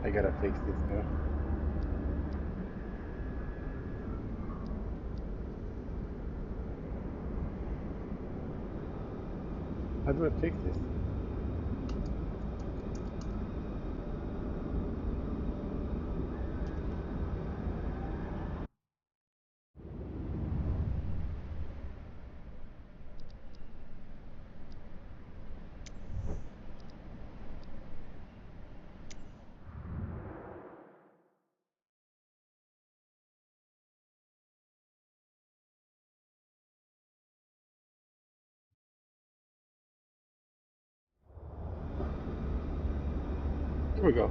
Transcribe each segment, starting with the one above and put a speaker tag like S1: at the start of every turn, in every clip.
S1: I gotta fix this now. How do I fix this? Here we go.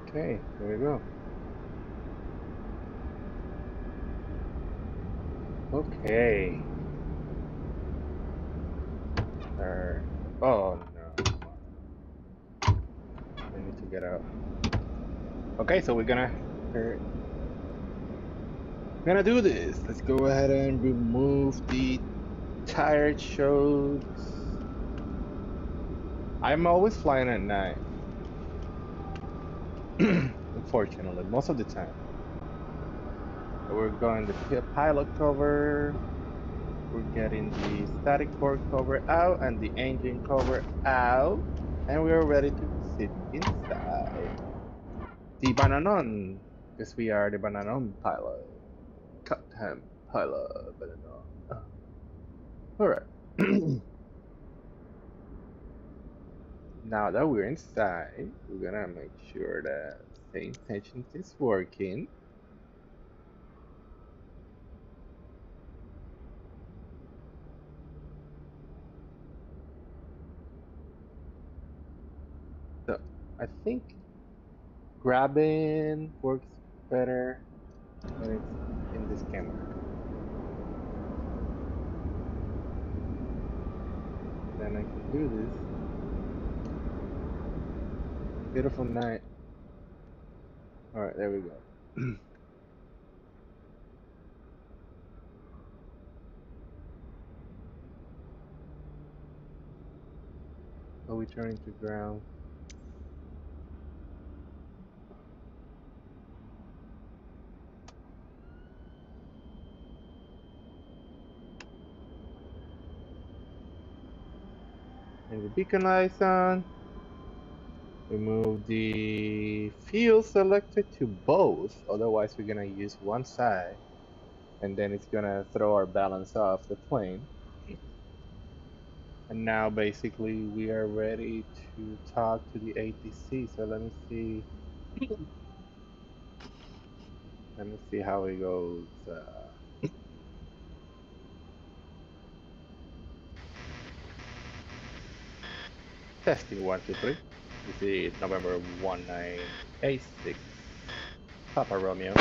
S1: Okay, there we go. Okay. Oh no. I need to get out. Okay, so we're gonna do this. Let's go ahead and remove the tired shocks. I'm always flying at night. Unfortunately, most of the time. So we're going the pilot cover. We're getting the static port cover out and the engine cover out. And we're ready to sit inside the Bananon. Because we are the Bananon pilot. Captain Pilot Bananon. Alright. Now that we're inside, we're gonna make sure that SayIntentions is working. So I think grabbing works better when it's in this camera. Then I can do this. Beautiful night. Alright, there we go. So we turn to ground. And the beacon lights on. We move the field selector to both, otherwise we're gonna use one side and then it's gonna throw our balance off the plane. And now basically we are ready to talk to the ATC. So let me see. Let me see how it goes. Testing 1, 2, 3. This is November 1986. Papa Romeo.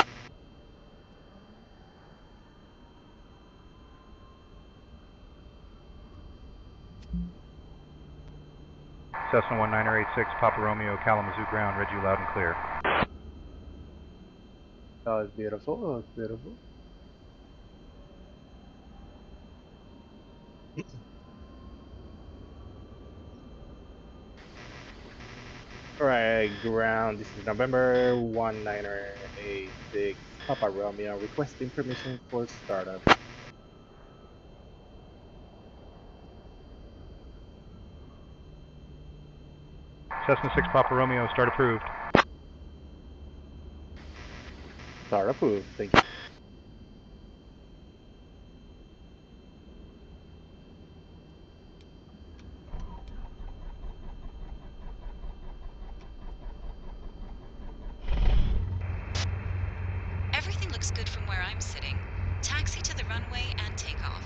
S2: Cessna 1986, Papa Romeo, Kalamazoo ground, read you loud and clear.
S1: Oh, it's beautiful. Oh, it's beautiful. Alright, ground. This is November 1986. Papa Romeo requesting permission for startup.
S2: Cessna 6, Papa Romeo, start approved.
S1: Start approved. Thank you.
S3: Everything looks good from where I'm sitting. Taxi to the runway and take off.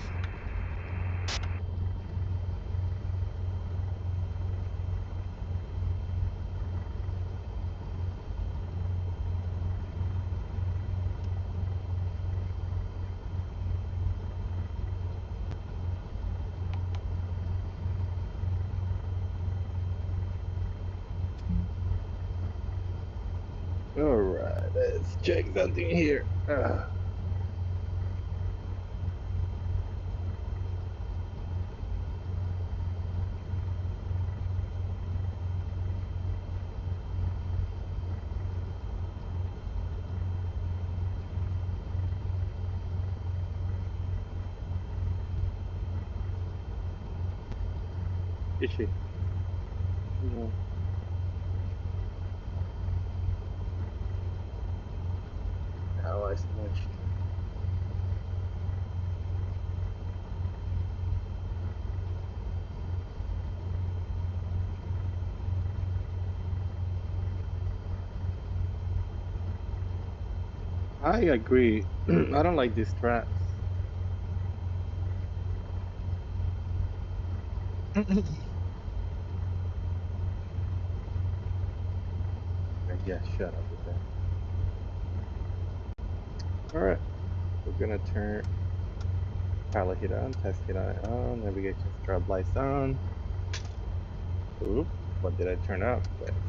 S1: Alright, let's check something here. Is she? No. Oh, I much. I agree. I don't like these traps. Yeah, shut up with that. Alright, we're gonna turn pilot heat on, test heat on, navigation strobe lights on. Oop, what did I turn up? Wait a second.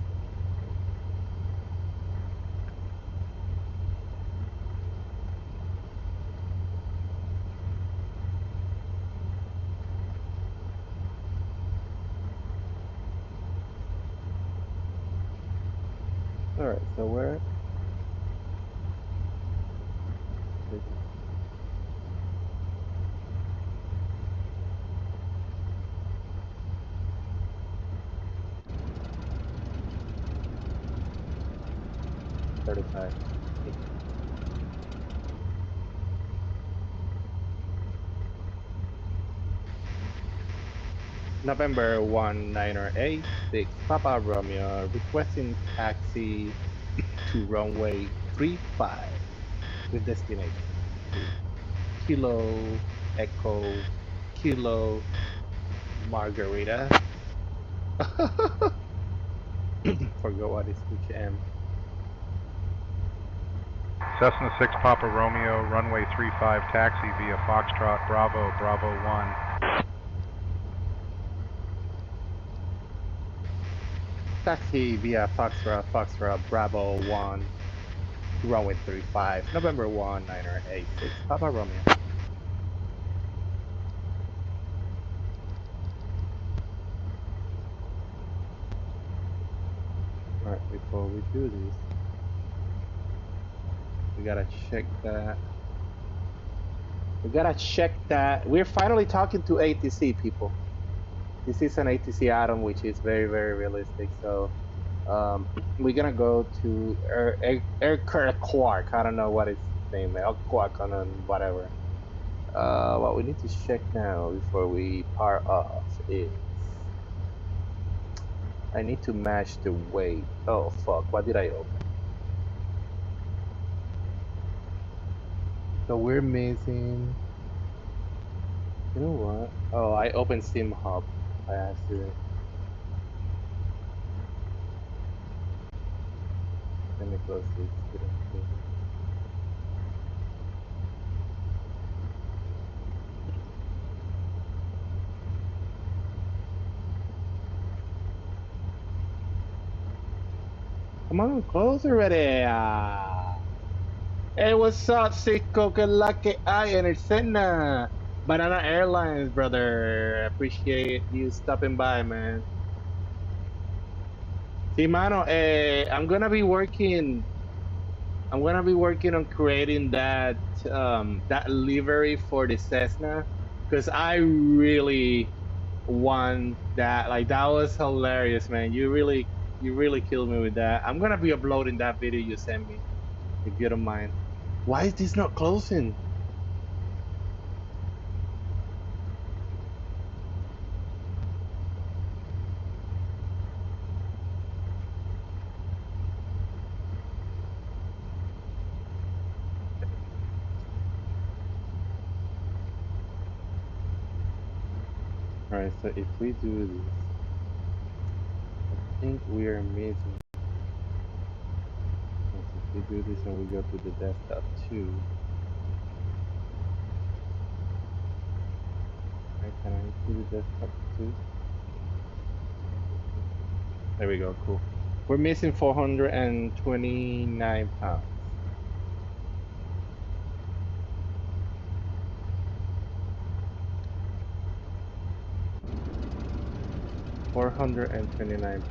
S1: Alright, so where? 35. November 1986, Papa Romeo requesting taxi to runway 35 with destination to Kilo Echo Kilo Margarita. Forgot what is which M.
S2: Cessna 6 Papa Romeo, runway 35 taxi via Foxtrot Bravo, Bravo 1.
S1: Taxi via Foxtrot Bravo 1 to runway 35, November 1986, Papa Romeo. Alright, before we do this, we gotta check that. We gotta check that. We're finally talking to ATC people. This is an ATC atom, which is very, very realistic. So we're gonna go to Air Quark. I don't know what his name is. Quark on whatever. What we need to check now before we power off is I need to match the weight. Oh fuck! What did I open? So we're missing. You know what? Oh, I opened Sim Hub by accident. Let me close this. Didn't close it. Come on, close already. Hey, what's up, Cisco? Good luck, I and it's Banana Airlines, brother. Appreciate you stopping by, man. See, mano, I'm gonna be working on creating that livery for the Cessna, because I really want that. Like that was hilarious, man. You really killed me with that. I'm gonna be uploading that video you sent me, if you don't mind. Why is this not closing? All right, so if we do this, I think we are missing. Yes, if we do this and we go to the desktop too, right? Can I see the desktop too? There we go. Cool. We're missing 429 pounds. £429.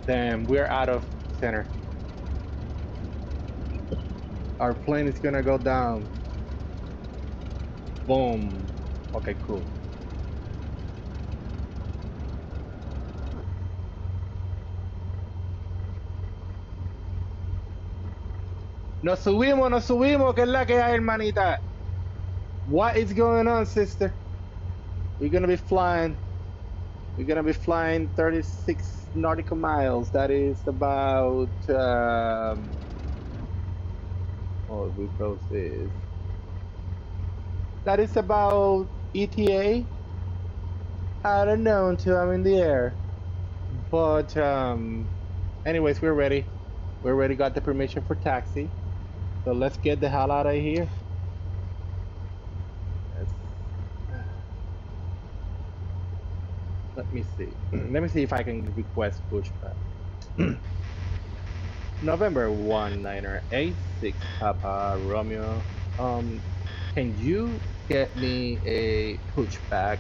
S1: Damn, we're out of center. Our plane is gonna go down. Boom. Okay, cool. Nos subimos, que es la que hay, hermanita. What is going on, sister? We're gonna be flying. We're gonna be flying 36 nautical miles. That is about oh, we close this. That is about ETA. I don't know until I'm in the air. But anyways, we're ready. We already got the permission for taxi. So let's get the hell out of here. Let me see. Let me see if I can request pushback. November 1986 Papa Romeo. Can you get me a pushback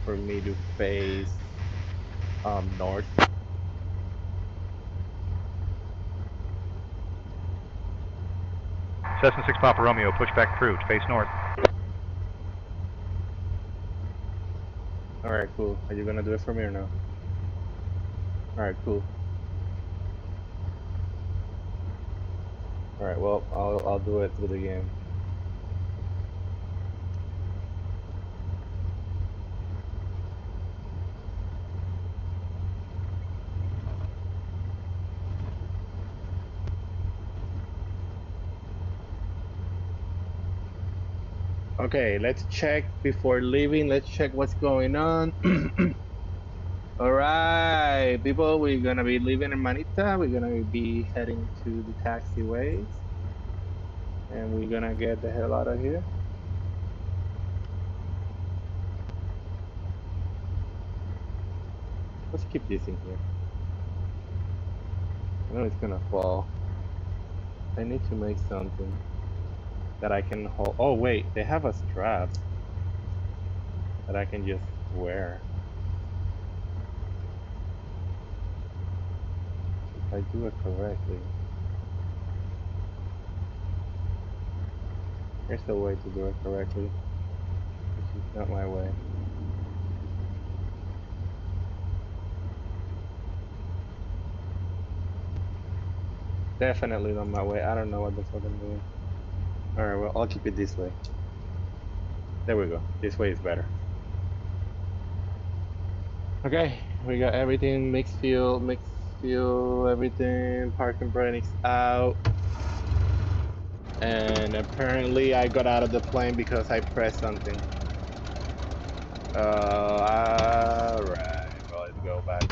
S1: for me to face north?
S2: Cessna 6 Papa Romeo, pushback approved. Face north.
S1: Alright, cool. Are you gonna do it for me or no? Alright, cool. Alright, well, I'll do it through the game. Okay, let's check before leaving. Let's check what's going on. Alright, people, we're gonna be leaving in Manita. We're gonna be heading to the taxiways. And we're gonna get the hell out of here. Let's keep this in here. I know it's gonna fall. I need to make something that I can hold. Oh wait, they have a strap that I can just wear. If I do it correctly. Here's a way to do it correctly. Which is not my way. Definitely not my way. I don't know what the fuck I'm doing. Alright, well, I'll keep it this way. There we go. This way is better. Okay, we got everything, mixed fuel, everything, parking brakes out. And apparently I got out of the plane because I pressed something. Alright, well, let's go back.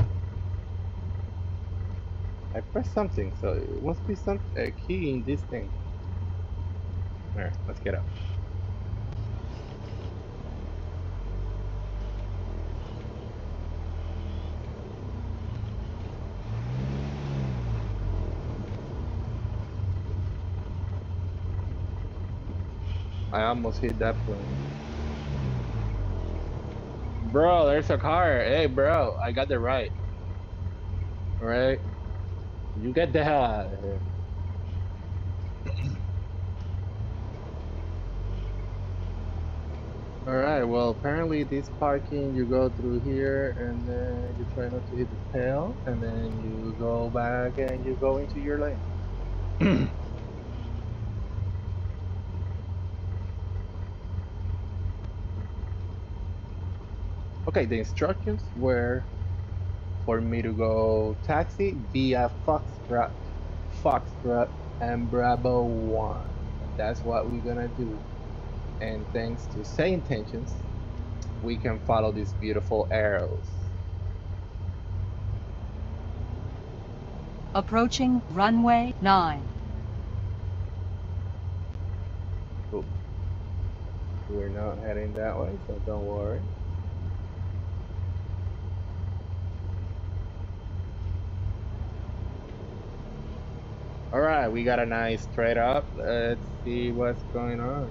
S1: I pressed something, so it must be some key in this thing. Alright, let's get up. I almost hit that plane. Bro, there's a car. Hey, bro, I got the right. Alright? You get the hell out of here. Alright, well, apparently this parking, you go through here, and then you try not to hit the tail, and then you go back and you go into your lane. Okay, the instructions were for me to go taxi via Foxtrot, and Bravo 1. That's what we're gonna do. And thanks to Say Intentions, we can follow these beautiful arrows.
S4: Approaching runway 9.
S1: Cool. We're not heading that way, so don't worry. All right, we got a nice straight up. Let's see what's going on.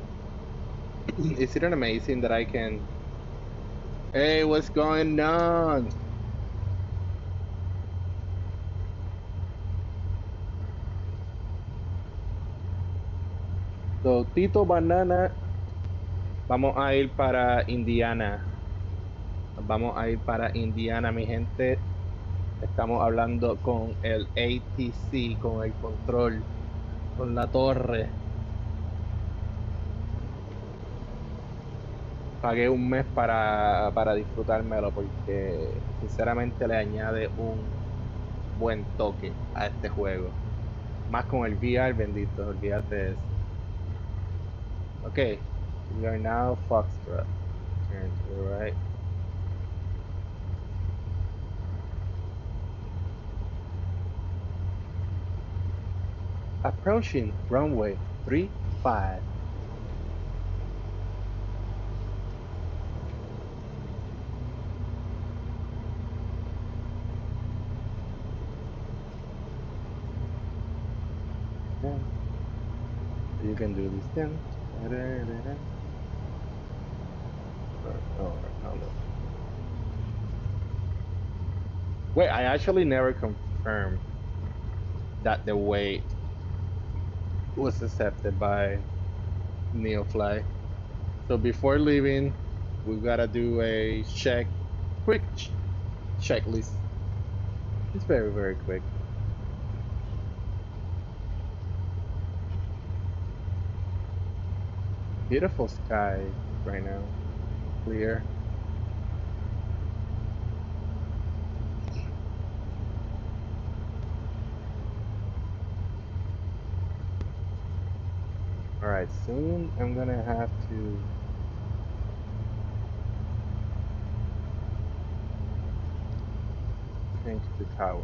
S1: Is it amazing that I can... Hey, what's going on? So, Tito Banana, vamos a ir para Indiana. Vamos a ir para Indiana, mi gente. Estamos hablando con el ATC, con el control, con la torre. Pagué un mes para disfrutármelo porque sinceramente le añade un buen toque a este juego. Más con el VR, bendito, olvídate de eso. Okay, we are now Foxtrot. Turn to the right. Approaching runway 35. Yeah. You can do this thing. Oh, no. Wait, I actually never confirmed that the weight was accepted by Neofly. So before leaving, we gotta do a quick checklist. It's very, very quick. Beautiful sky right now, clear. All right, soon I'm gonna have to change the tower.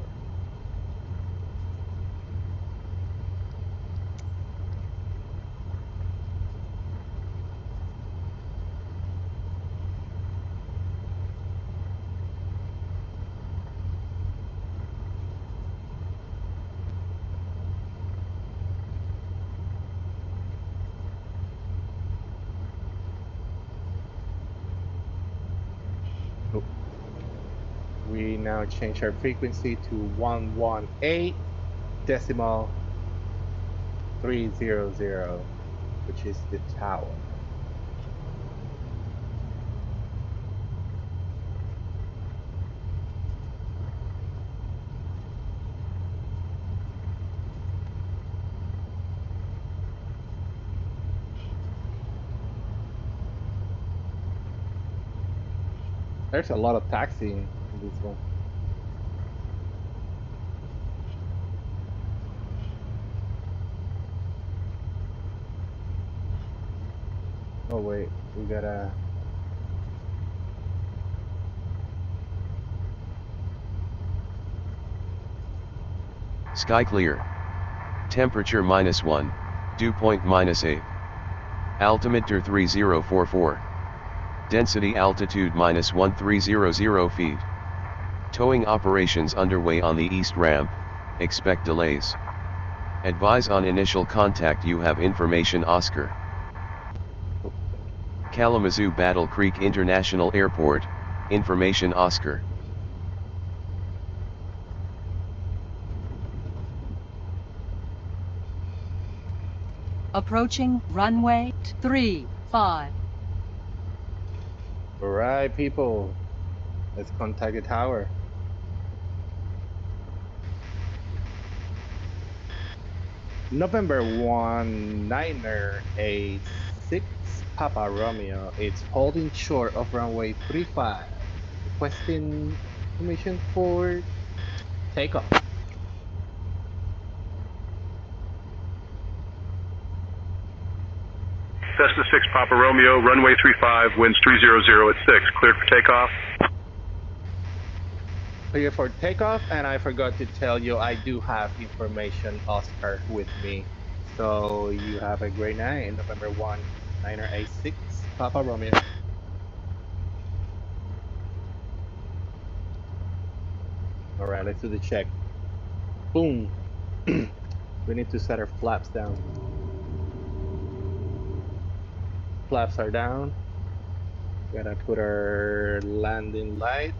S1: Oh, we now change our frequency to 118 decimal 300, which is the tower. There's a lot of taxiing in this one. Oh wait, we gotta...
S5: Sky clear. Temperature -1, dew point -8. Altimeter 3044. Density altitude -1300 feet. Towing operations underway on the east ramp, expect delays. Advise on initial contact, you have information Oscar. Kalamazoo Battle Creek International Airport, information Oscar.
S4: Approaching runway 35.
S1: All right, people, let's contact the tower. November 1, Niner, a 6 Papa Romeo. It's holding short of runway 35. requesting permission for takeoff.
S2: Cessna 6 Papa Romeo, runway 35, winds 300 at 6, cleared for takeoff.
S1: Clear for takeoff, and I forgot to tell you I do have information Oscar with me. So you have a great night, November 1, 986, Papa Romeo. All right, let's do the check. Boom. We need to set our flaps down. Flaps are down. Gotta put our landing lights.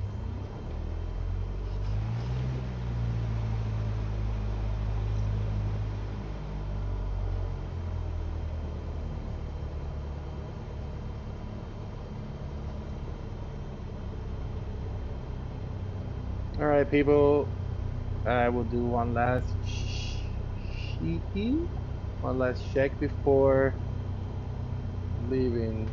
S1: All right, people. I will do one last one last check before leaving.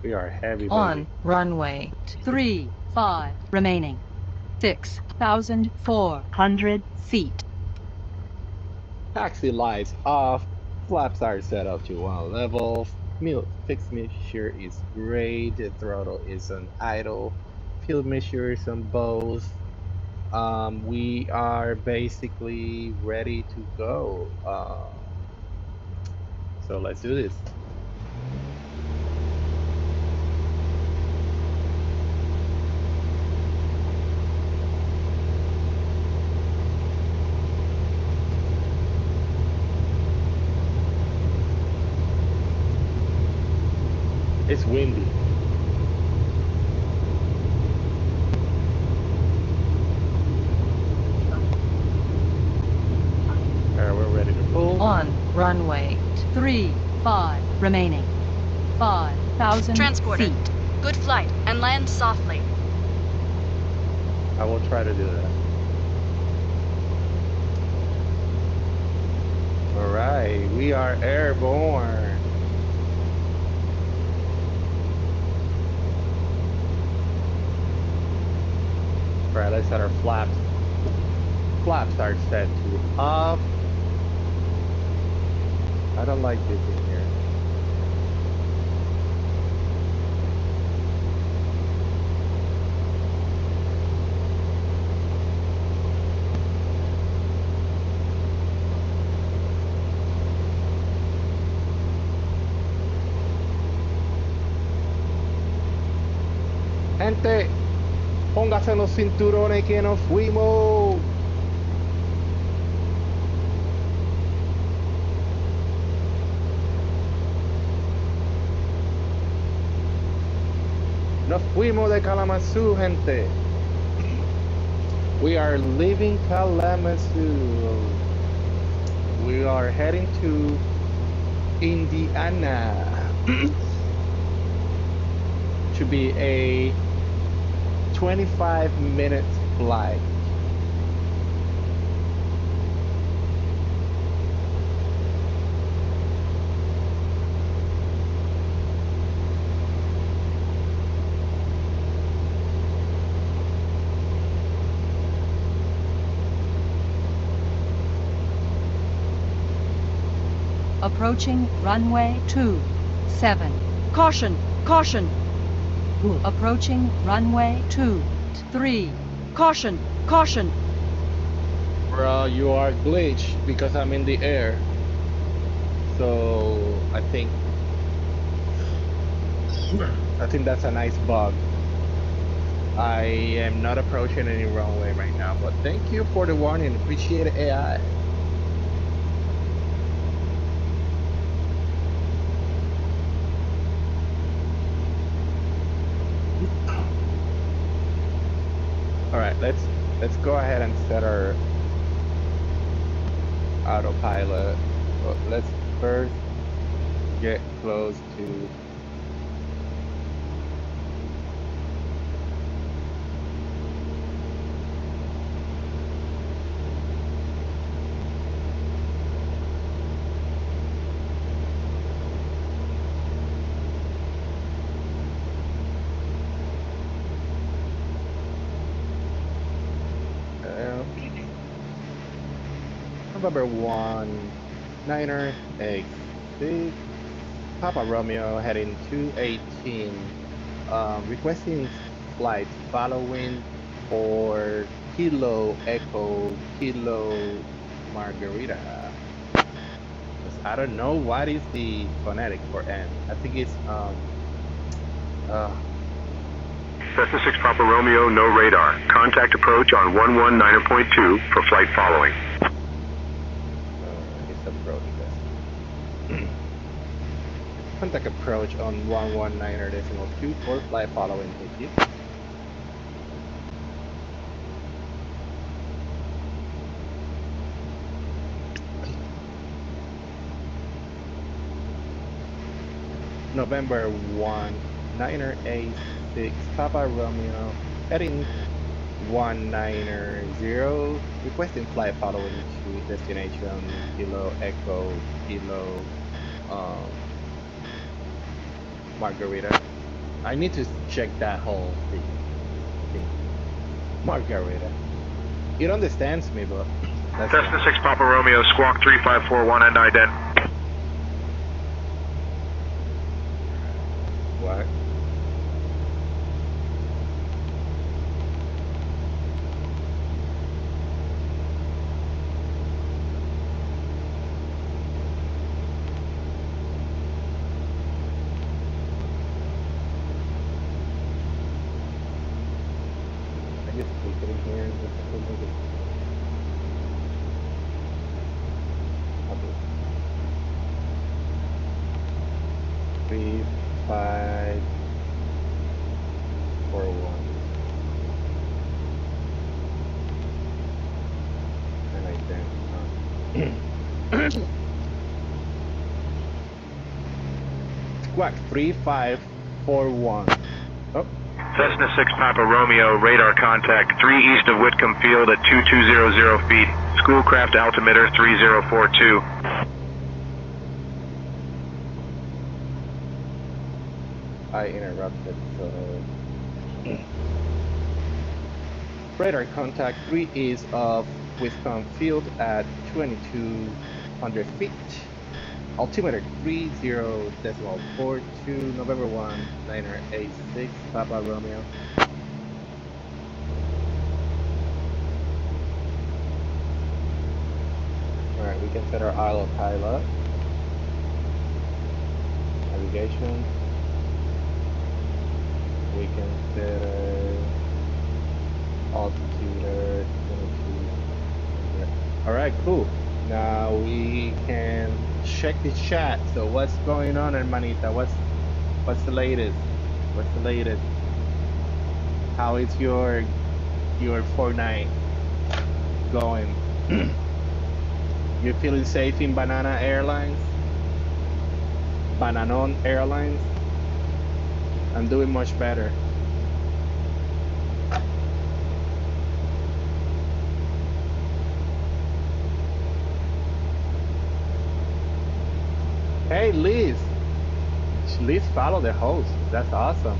S1: We are heavy, baby.
S4: On runway 35 remaining. 6,400 feet.
S1: Taxi lights off. Flaps are set up to one level. Fixed mixture is great. The throttle is on idle. Fuel mixture is on both. We are basically ready to go. So let's do this. It's windy. Alright, we're ready to pull.
S4: On runway 35 remaining. 5,000
S3: Transporter.
S4: feet.
S3: Good flight, and land softly.
S1: I will try to do that. Alright, we are airborne. Alright, let's set our flaps. Flaps are set to off. I don't like this in here. Gente, póngase los cinturones que nos fuimos. Nos fuimos de Kalamazoo, gente. We are leaving Kalamazoo. We are heading to Indiana. To be a 25-minute flight.
S4: Approaching runway 27. Caution! Caution! Approaching runway 23. Caution! Caution!
S1: Bro, you are glitched because I'm in the air. So I think that's a nice bug. I am not approaching any runway right now, but thank you for the warning. Appreciate it, AI. All right, let's go ahead and set our autopilot. But let's first get close to November 1, Niner, X6, Papa Romeo heading 218, requesting flight following for Kilo Echo Kilo Margarita. 'Cause I don't know what is the phonetic for N. I think it's
S6: Cessna 6 Papa Romeo, no radar. Contact approach on 119.2 for flight following.
S1: it's approach this. Contact approach on 119.2 for flight following. Thank you. November 1, Niner A6, Papa Romeo, heading 190, requesting flight following to destination Kilo Echo Kilo Margarita. I need to check that whole thing. Margarita. It understands me, but that's
S6: Cessna 6 Papa Romeo, squawk 3541 and ident.
S1: what? I just click it in here and just make it. Okay. 3, 5, 4, 1. And I then squawk 3541. Oh,
S6: Cessna 6 Papa Romeo, radar contact 3 east of Whitcomb Field at 2200 feet. Schoolcraft altimeter 3042.
S1: I interrupted, so radar contact 3 east of Whitcomb Field at 2200 feet. Altimeter 30.42, November 1, Niner A6, Papa Romeo. Alright, we can set our autopilot. Navigation. We can set altitude 22. Alright, cool. Now we can check the chat. So what's going on, hermanita? What's the latest? What's the latest? How is your Fortnite going? You feeling safe in Banana Airlines? Bananon Airlines? I'm doing much better. Hey Liz! Liz follow the host. That's awesome.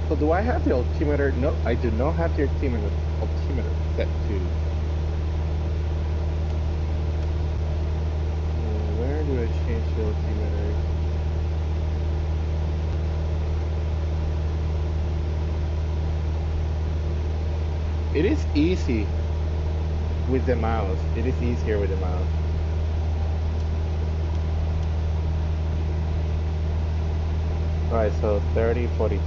S1: So do I have the altimeter? No, I do not have the altimeter set to. Where do I change the altimeter? It is easy with the mouse. It is easier with the mouse. Alright, so 3042.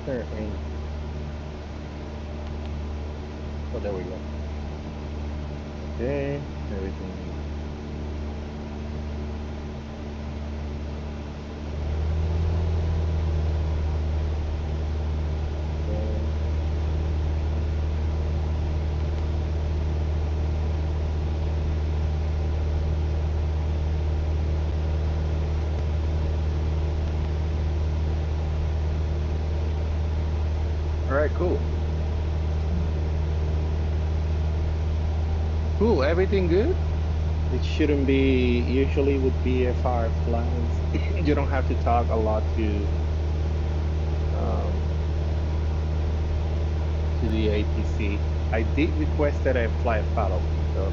S1: their engine? Oh, there we go. Okay, everything. Okay. All right, cool. Cool, everything good? It shouldn't be, usually with BFR flights, you don't have to talk a lot to the ATC. I did request that I fly follow, so.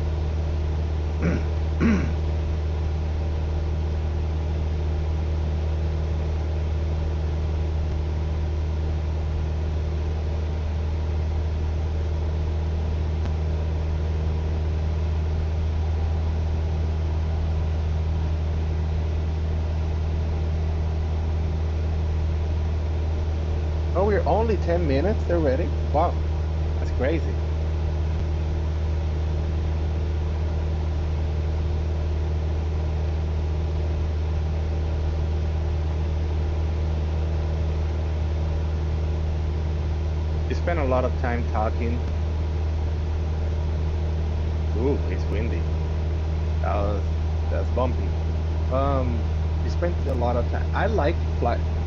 S1: Oh, we're only 10 minutes already? Wow, that's crazy. You spend a lot of time talking. Ooh, it's windy. That's bumpy. You spend a lot of time. I like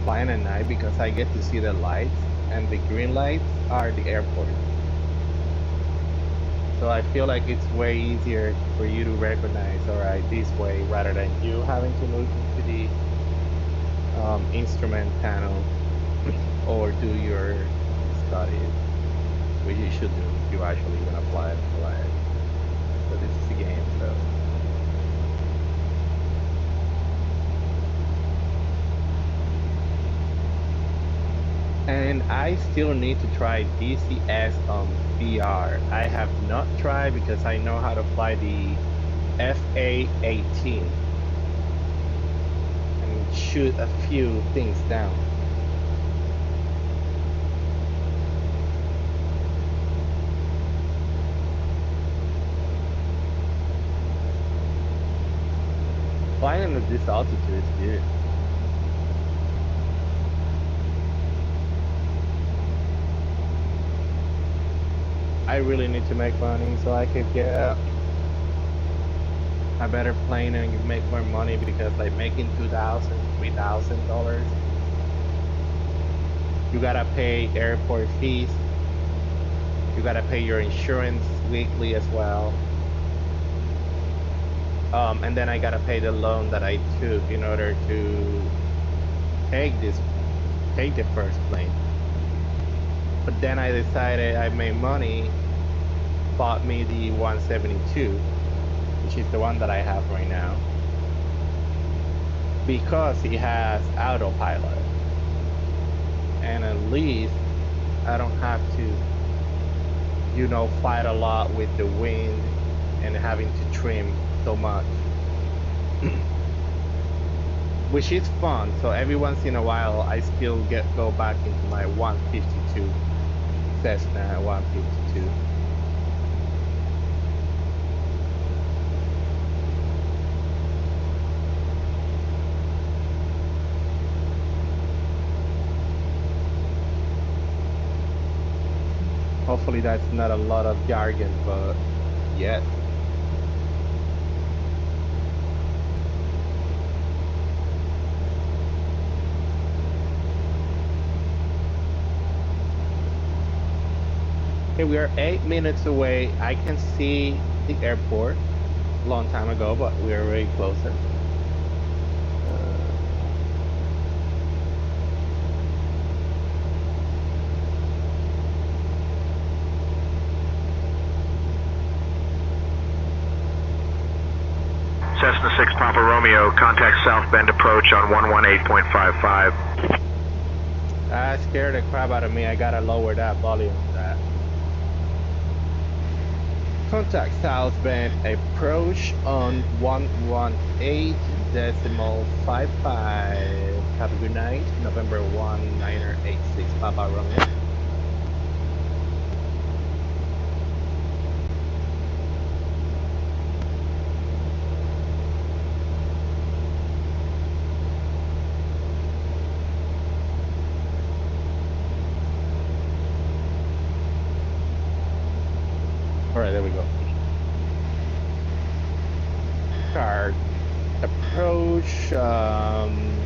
S1: flying at night because I get to see the lights, and the green lights are the airport. So I feel like it's way easier for you to recognize, all right, this way, rather than you having to look into the instrument panel or do your studies, which you should do if you actually gonna fly in Hawaii. But this is a game, so. And I still need to try DCS on VR. I have not tried because I know how to fly the FA-18 and shoot a few things down. Flying at this altitude is good. I really need to make money so I could get a better plane and make more money, because like making $2,000, $3,000, you gotta pay airport fees. You gotta pay your insurance weekly as well. And then I gotta pay the loan that I took in order to take the first plane. But then I decided I made money, bought me the 172, which is the one that I have right now, because it has autopilot. And at least I don't have to, you know, fight a lot with the wind and having to trim so much. Which is fun. So every once in a while I still go back into my 152, Cessna 152. Hopefully that's not a lot of jargon, but yeah. Okay, we are 8 minutes away. I can see the airport a long time ago, but we are very closer.
S6: Cessna 6 Papa Romeo, contact South Bend approach on 118.55.
S1: That scared the crap out of me. I gotta lower that volume of that. Contact South Bend approach on 118.55. Have a good night. November 1986, Papa Romeo. All right, there we go. Start. Approach.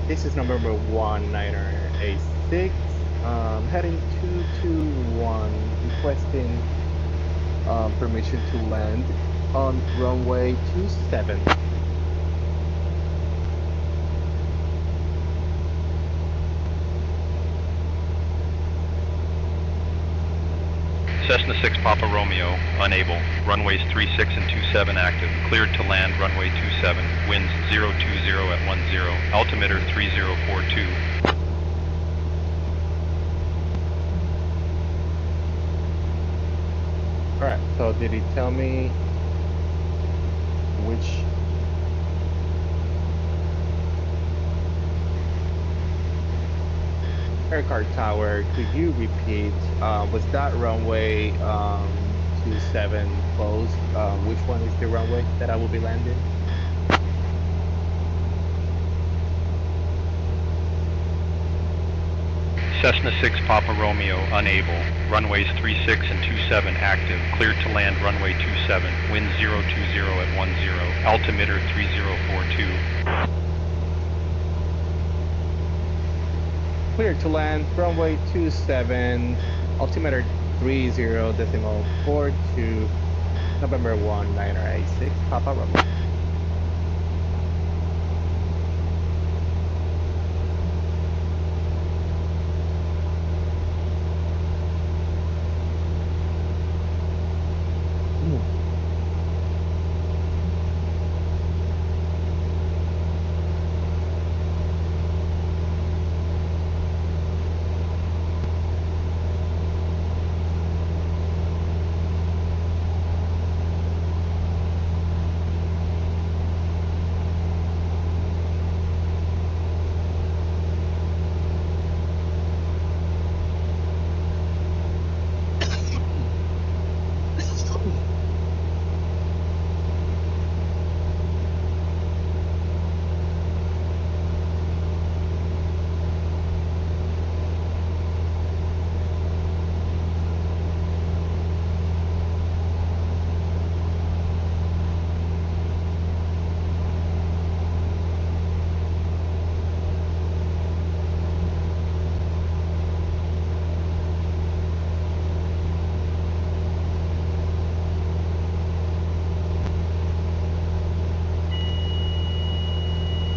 S1: This is November 1986. Heading 221, requesting permission to land on runway 27.
S7: Cessna 6 Papa Romeo, unable. Runways 36 and 27 active. Cleared to land runway 27. Winds 020 at 10. Altimeter 3042.
S1: Alright, so did he tell me which aircraft tower? Could you repeat? Was that runway 27 closed? Which one is the runway that I will be landing?
S7: Cessna 6 Papa Romeo, unable. Runways 36 and 27 active. Cleared to land runway 27. Wind 020 at 10. Altimeter 3042.
S1: Clear to land, runway 27, altimeter 30.42, November 1986, Papa Romeo.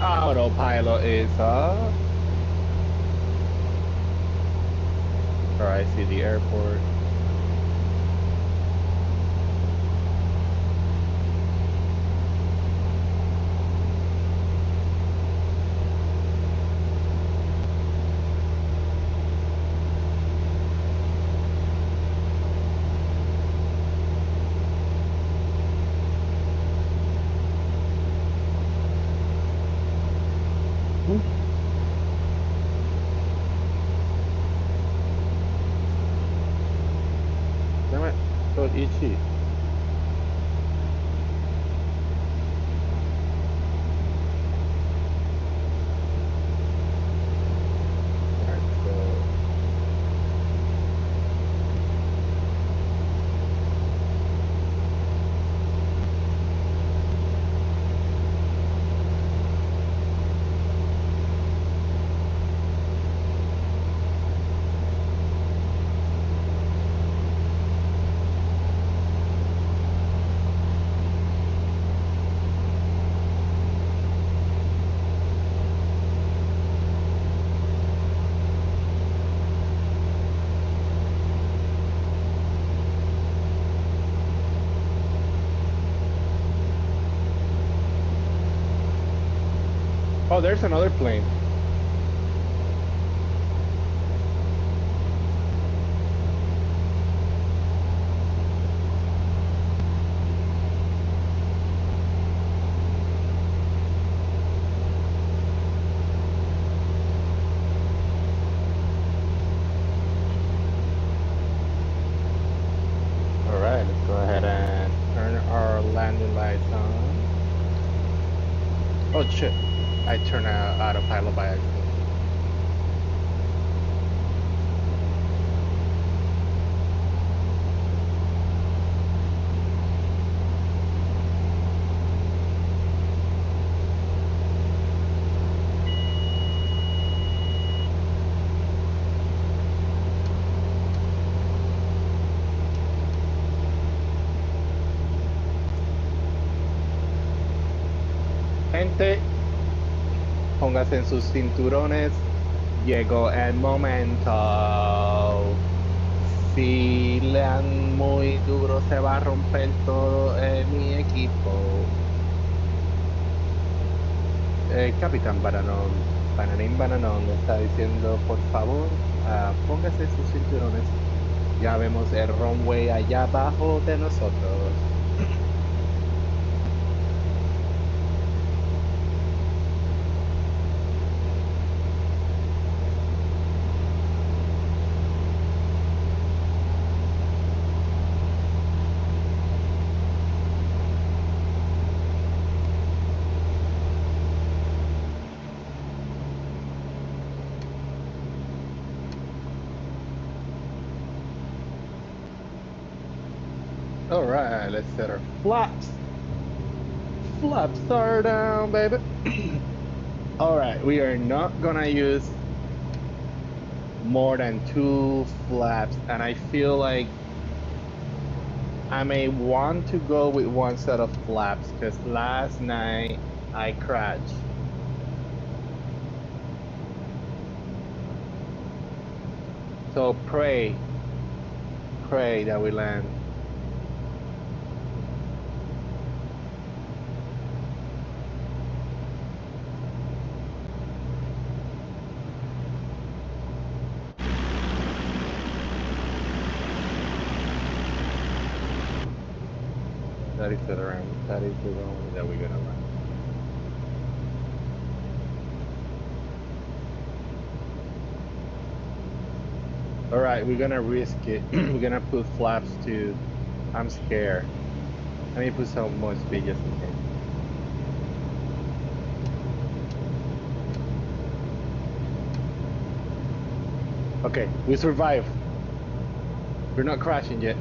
S1: Autopilot is up. Alright, I see the airport. Damn it, so itchy. Alright, so oh, there's another plane. shit. I turned autopilot by accident. Gente, póngase en sus cinturones. Llegó el momento. Si le dan muy duro, se va a romper todo mi equipo. Capitán Bananón, Bananín Bananón, le está diciendo, por favor, póngase sus cinturones. Ya vemos el runway allá abajo de nosotros. Alright, let's set our flaps. Flaps are down, baby. Alright, we are not gonna use more than 2 flaps, and I feel like I may want to go with 1 set of flaps because last night I crashed. So pray that we land. That is the runway that we're gonna run. Alright, we're gonna risk it. We're gonna put flaps too. I'm scared. Let me put some more speed just in case. Okay, we survived. We're not crashing yet.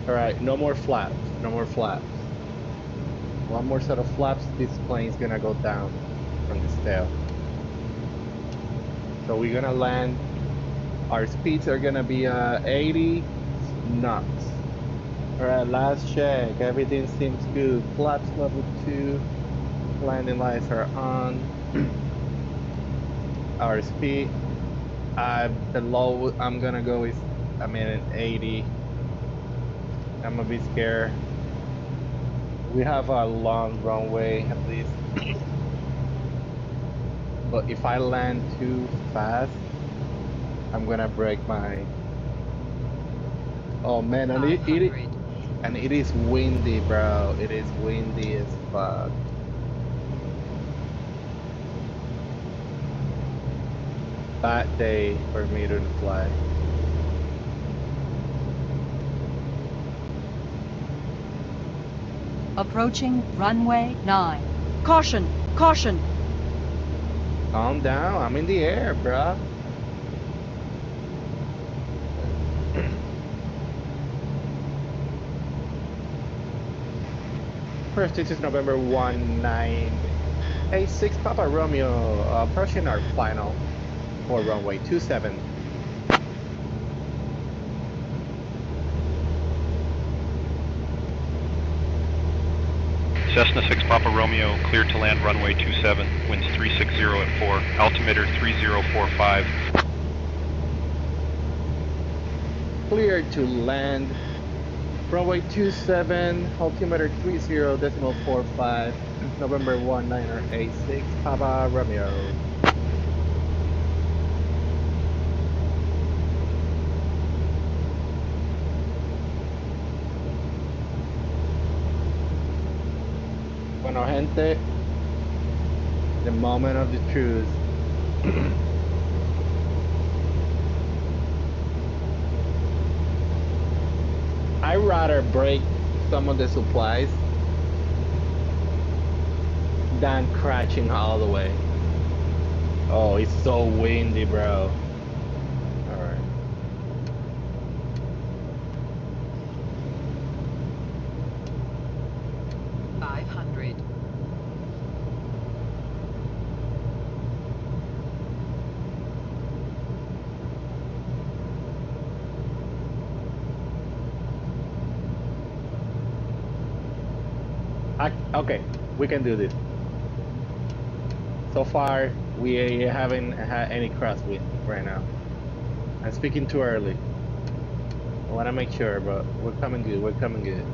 S1: Alright, no more flaps. No more flaps. 1 more set of flaps, this plane's gonna go down from this tail. So we're gonna land. Our speeds are gonna be 80 knots. Alright, last check. Everything seems good. Flaps level 2. Landing lights are on. Our speed. The low I'm gonna go is 80. I'm gonna be scared. We have a long runway at least. But if I land too fast, I'm gonna break my... Oh man, and it is windy, bro. It is windy as fuck. Bad day for me to fly.
S4: Approaching runway 9. Caution! Caution!
S1: Calm down, I'm in the air, bruh. First, this is November 1986 Papa Romeo, approaching our final for runway 27.
S7: Cessna 6 Papa Romeo, cleared to land runway 27, winds 360 at 4, altimeter 3045.
S1: Cleared to land runway 27, altimeter 30.45, November 1986 Papa Romeo. Bueno, gente, the moment of the truth. I'd rather break some of the supplies done crashing all the way. Oh, it's so windy, bro. All right. Okay, we can do this. So far, we haven't had any crosswind right now. I'm speaking too early. I want to make sure, but we're coming good. We're coming good.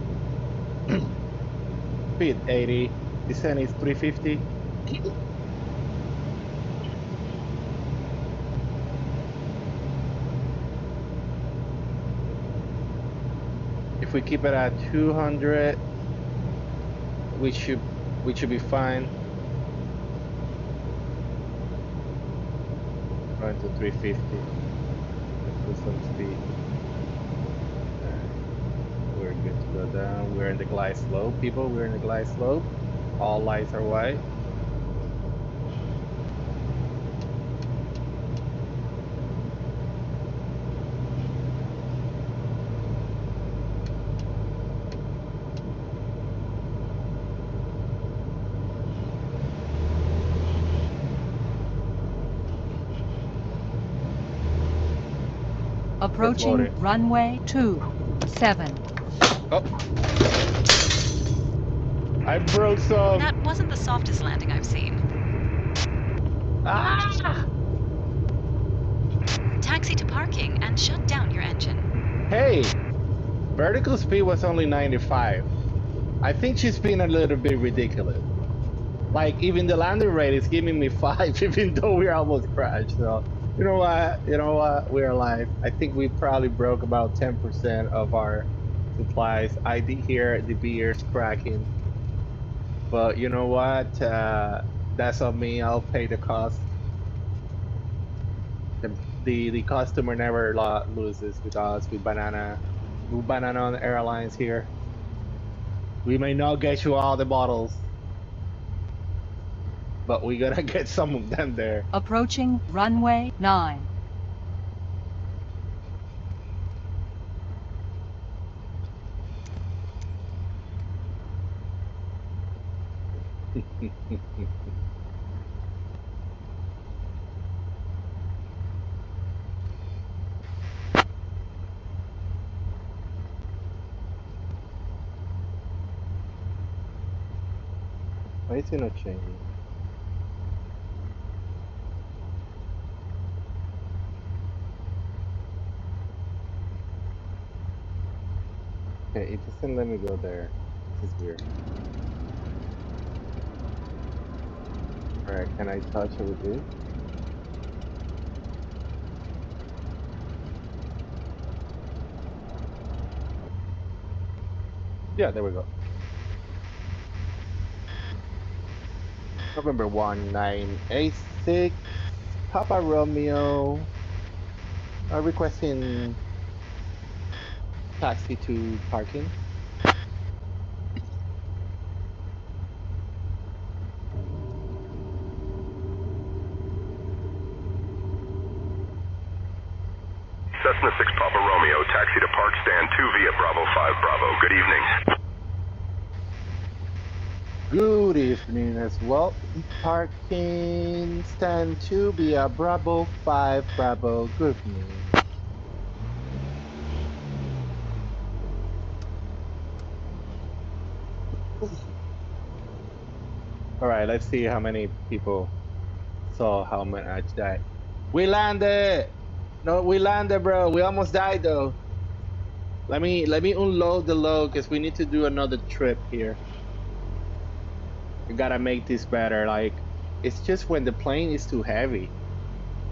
S1: Speed 80. Descent is 350. If we keep it at 200, we should be fine. Going to 350. Let's do some speed. We're good to go down. We're in the glide slope, people. We're in the glide slope. All lights are white.
S4: Approaching runway 27.
S1: Oh! I broke some.
S3: That wasn't the softest landing I've seen.
S1: Ah!
S3: Taxi to parking and shut down your engine.
S1: Hey! Vertical speed was only 95. I think she's being a little bit ridiculous. Like, even the landing rate is giving me 5, even though we're almost crashed. So, you know what? You know what? We're alive. I think we probably broke about 10% of our supplies. I did hear the beers cracking. But you know what? That's on me. I'll pay the cost. The customer never loses with us, with Banana on Airlines here. We may not get you all the bottles, but we're gonna get some of them there.
S4: Approaching runway 9.
S1: Why is it not changing? Okay, it doesn't let me go there. This is weird. Alright, can I touch it with this? Yeah, there we go. November 1986, Papa Romeo, requesting taxi to parking.
S6: Cessna 6 Papa Romeo, taxi to Park Stand 2 via Bravo 5 Bravo. Good evening.
S1: Good evening as well. Parking stand 2 via Bravo 5 Bravo. Good evening. Alright, let's see how many people saw how much died. We landed! No, we landed, bro. We almost died though. Let me unload the load because we need to do another trip here. We gotta make this better. Like, it's just when the plane is too heavy,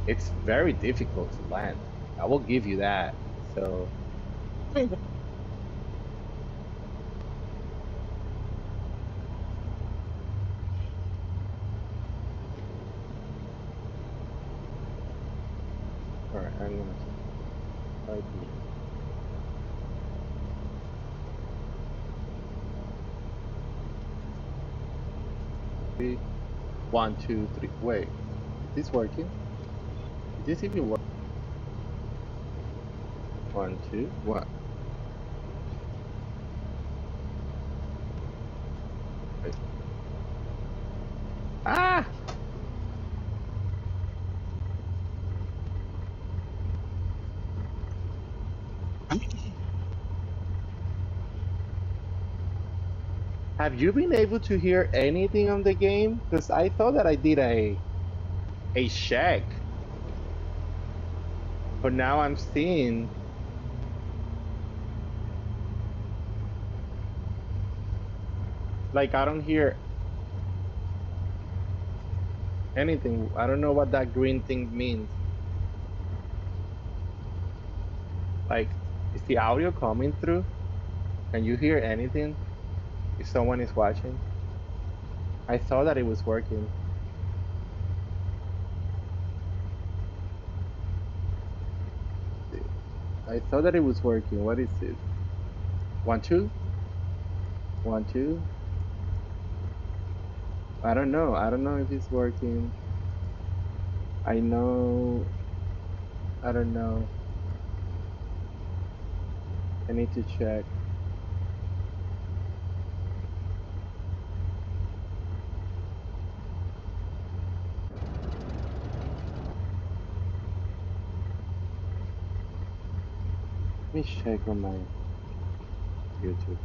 S1: it's very difficult to land. I will give you that. So. Alright, I'm gonna try to. 3, 1, 2, 3. Wait, is this working? Is this even working? 1, 2, 1. Wait. Ah! Have you been able to hear anything on the game? Because I thought that I did a check, but now I'm seeing like I don't hear anything. I don't know what that green thing means. Like, is the audio coming through? Can you hear anything if someone is watching? I thought that it was working. I thought that it was working. What is it? 1, 2? 1, 2? I don't know. I don't know if it's working. I know. I don't know. I need to check. Let me check on my YouTube.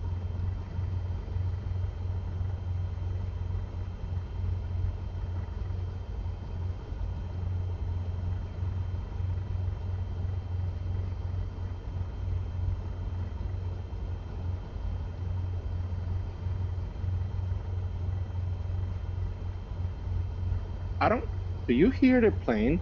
S1: I don't. Do you hear the plane?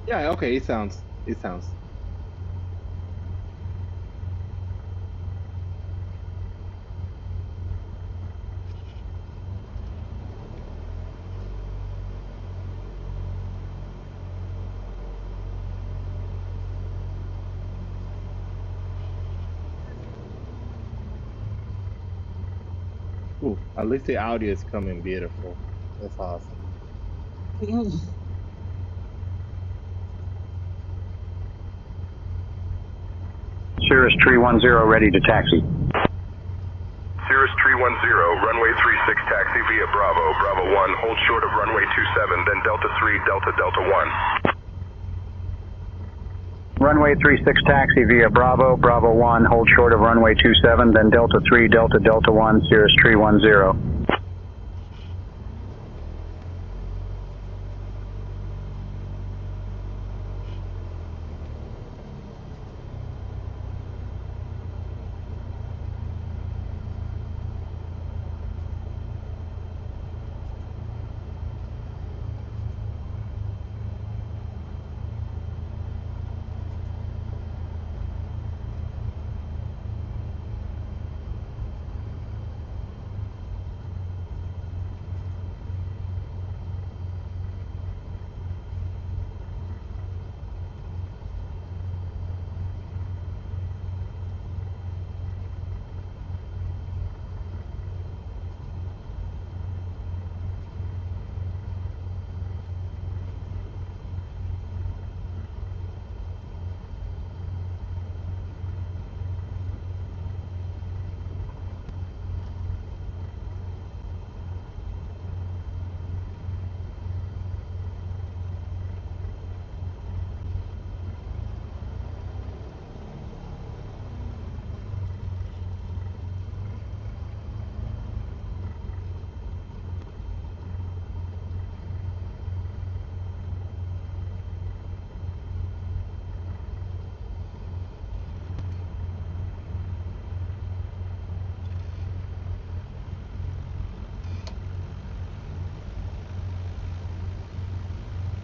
S1: Yeah. Okay. It sounds. It sounds. Ooh, at least the audio is coming beautiful. That's awesome.
S6: Cirrus Tree 10 ready to taxi. Cirrus Tree 10, runway 36 taxi via Bravo, Bravo 1, hold short of runway 27, then Delta 3, Delta, Delta 1. Runway 36 taxi via Bravo, Bravo 1, hold short of runway 27, then Delta 3, Delta, Delta 1, Cirrus Tree 10.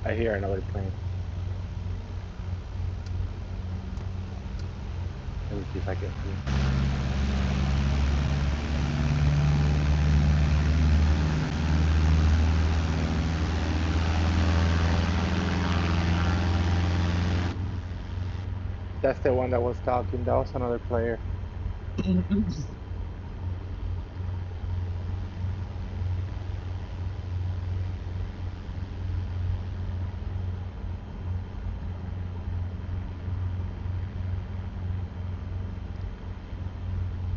S1: I hear another plane. me see if I can see. That's the one that was talking. That was another player.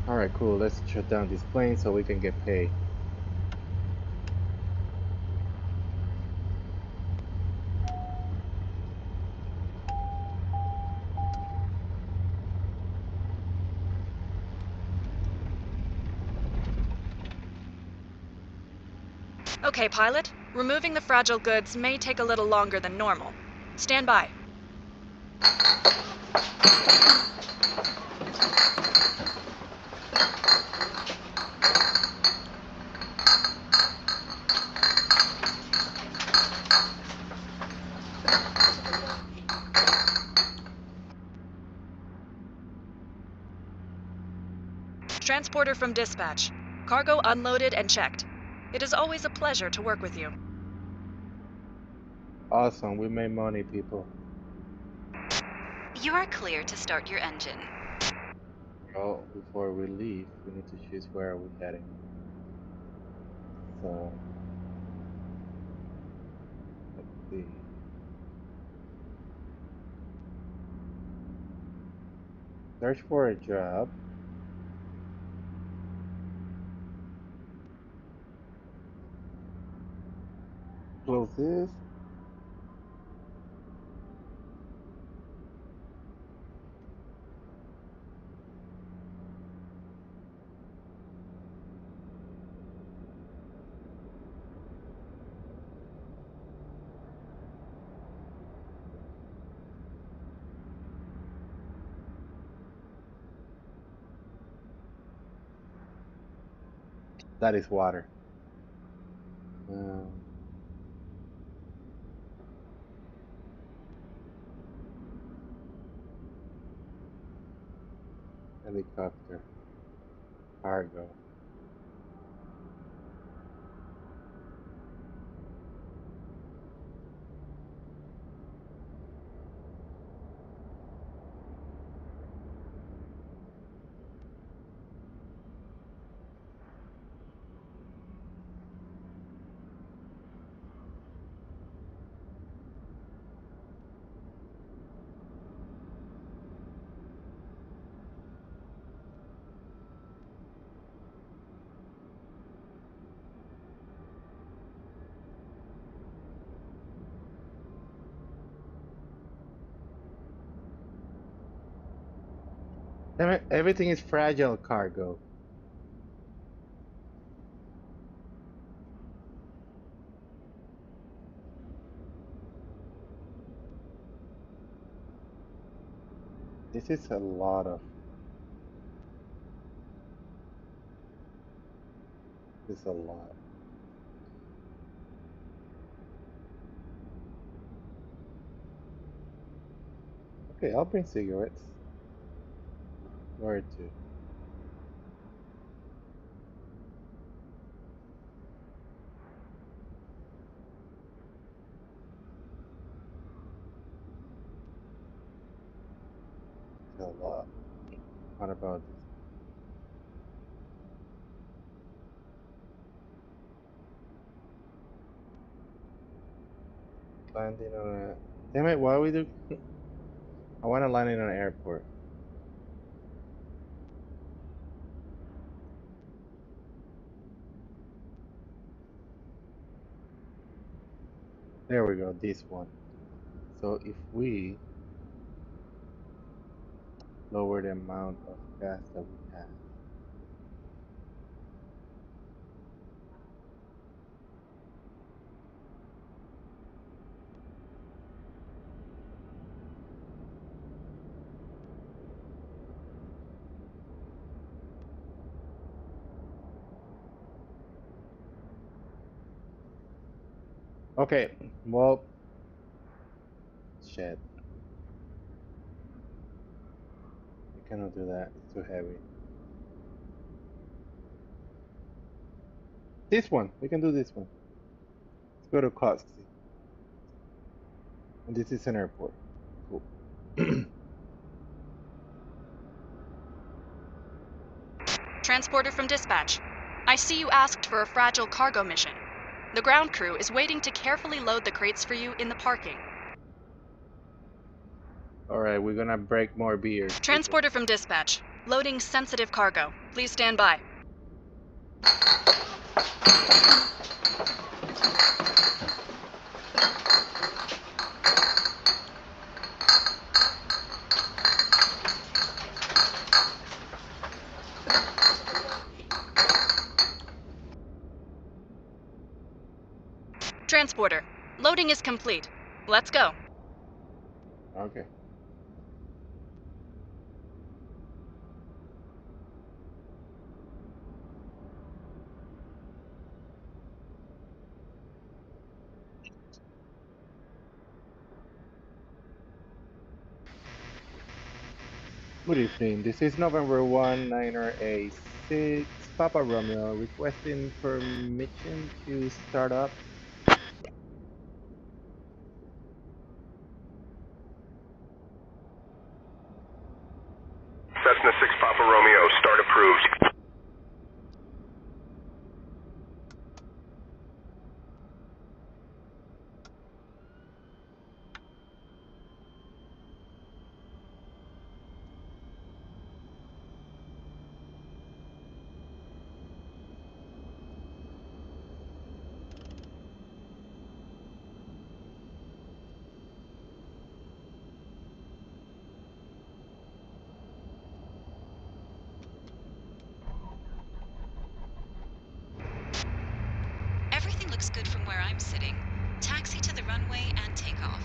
S1: All right, cool. Let's shut down this plane so we can get paid.
S8: Okay, pilot. Removing the fragile goods may take a little longer than normal. Stand by. Transporter from dispatch. Cargo unloaded and checked. It is always a pleasure to work with you.
S1: Awesome. We made money, people.
S3: You are clear to start your engine.
S1: Well, before we leave, we need to choose where are we heading. So, let's see. Search for a job. Close this. That is water. Um, Helicopter. Cargo. Damn it, everything is fragile cargo. This is a lot of. This is a lot. Okay, I'll bring cigarettes. Where to? It's a lot. What about this? Landing on a. Damn it! Why we do? I want to land in an airport. There we go. This one. So if we lower the amount of gas that we have. Okay, well, shit. cannot do that. It's too heavy. This one. We can do this one. Let's go to Coxie. And this is an airport. Cool.
S8: Transporter from dispatch. I see you asked for a fragile cargo mission. The ground crew is waiting to carefully load the crates for you in the parking.
S1: All right, we're gonna break more beers.
S8: Transporter from dispatch. Loading sensitive cargo. Please stand by. Transporter. Loading is complete. Let's go.
S1: Okay. Good evening. This is November 1, 9RA6, Papa Romeo, requesting permission to start up.
S6: Cessna 6 Papa Romeo, start approved.
S3: Everything looks good from where I'm sitting. Taxi to the runway and take off.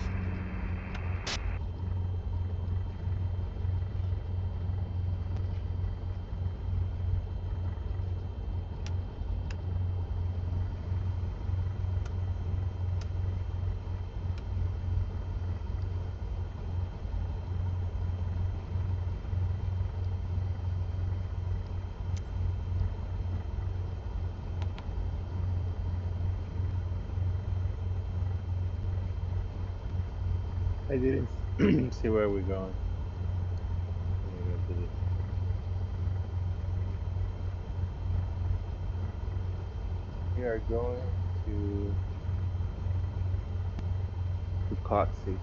S1: I didn't see where we're going. Let me go to this. We are going to Coxie.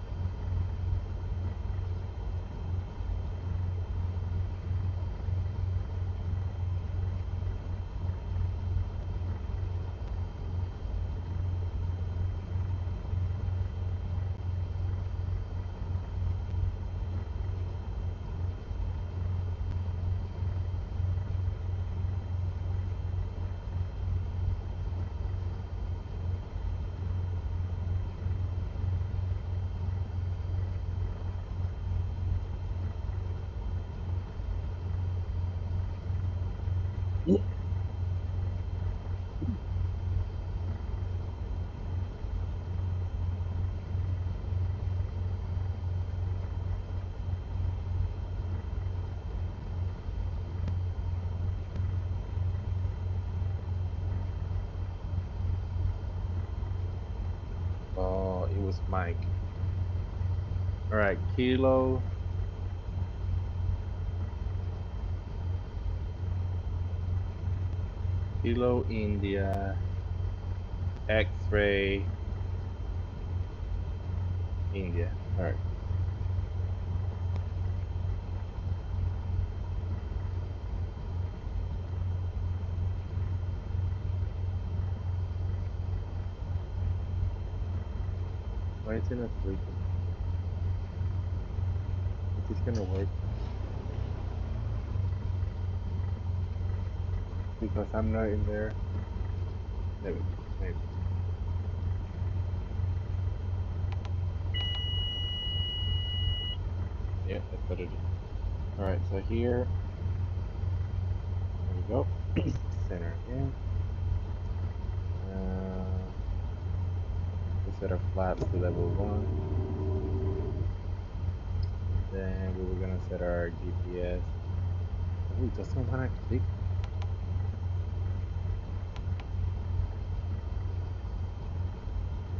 S1: Oh, it was Mike. All right, Kilo India, X-ray India. All right. Why is it not sleeping? Is this gonna work? Because I'm not in there. Maybe. Maybe. Yeah, that's what it is. All right, so here we go. Center again. We set our flaps to level 1. Then we were gonna set our GPS. Oh, it doesn't wanna click.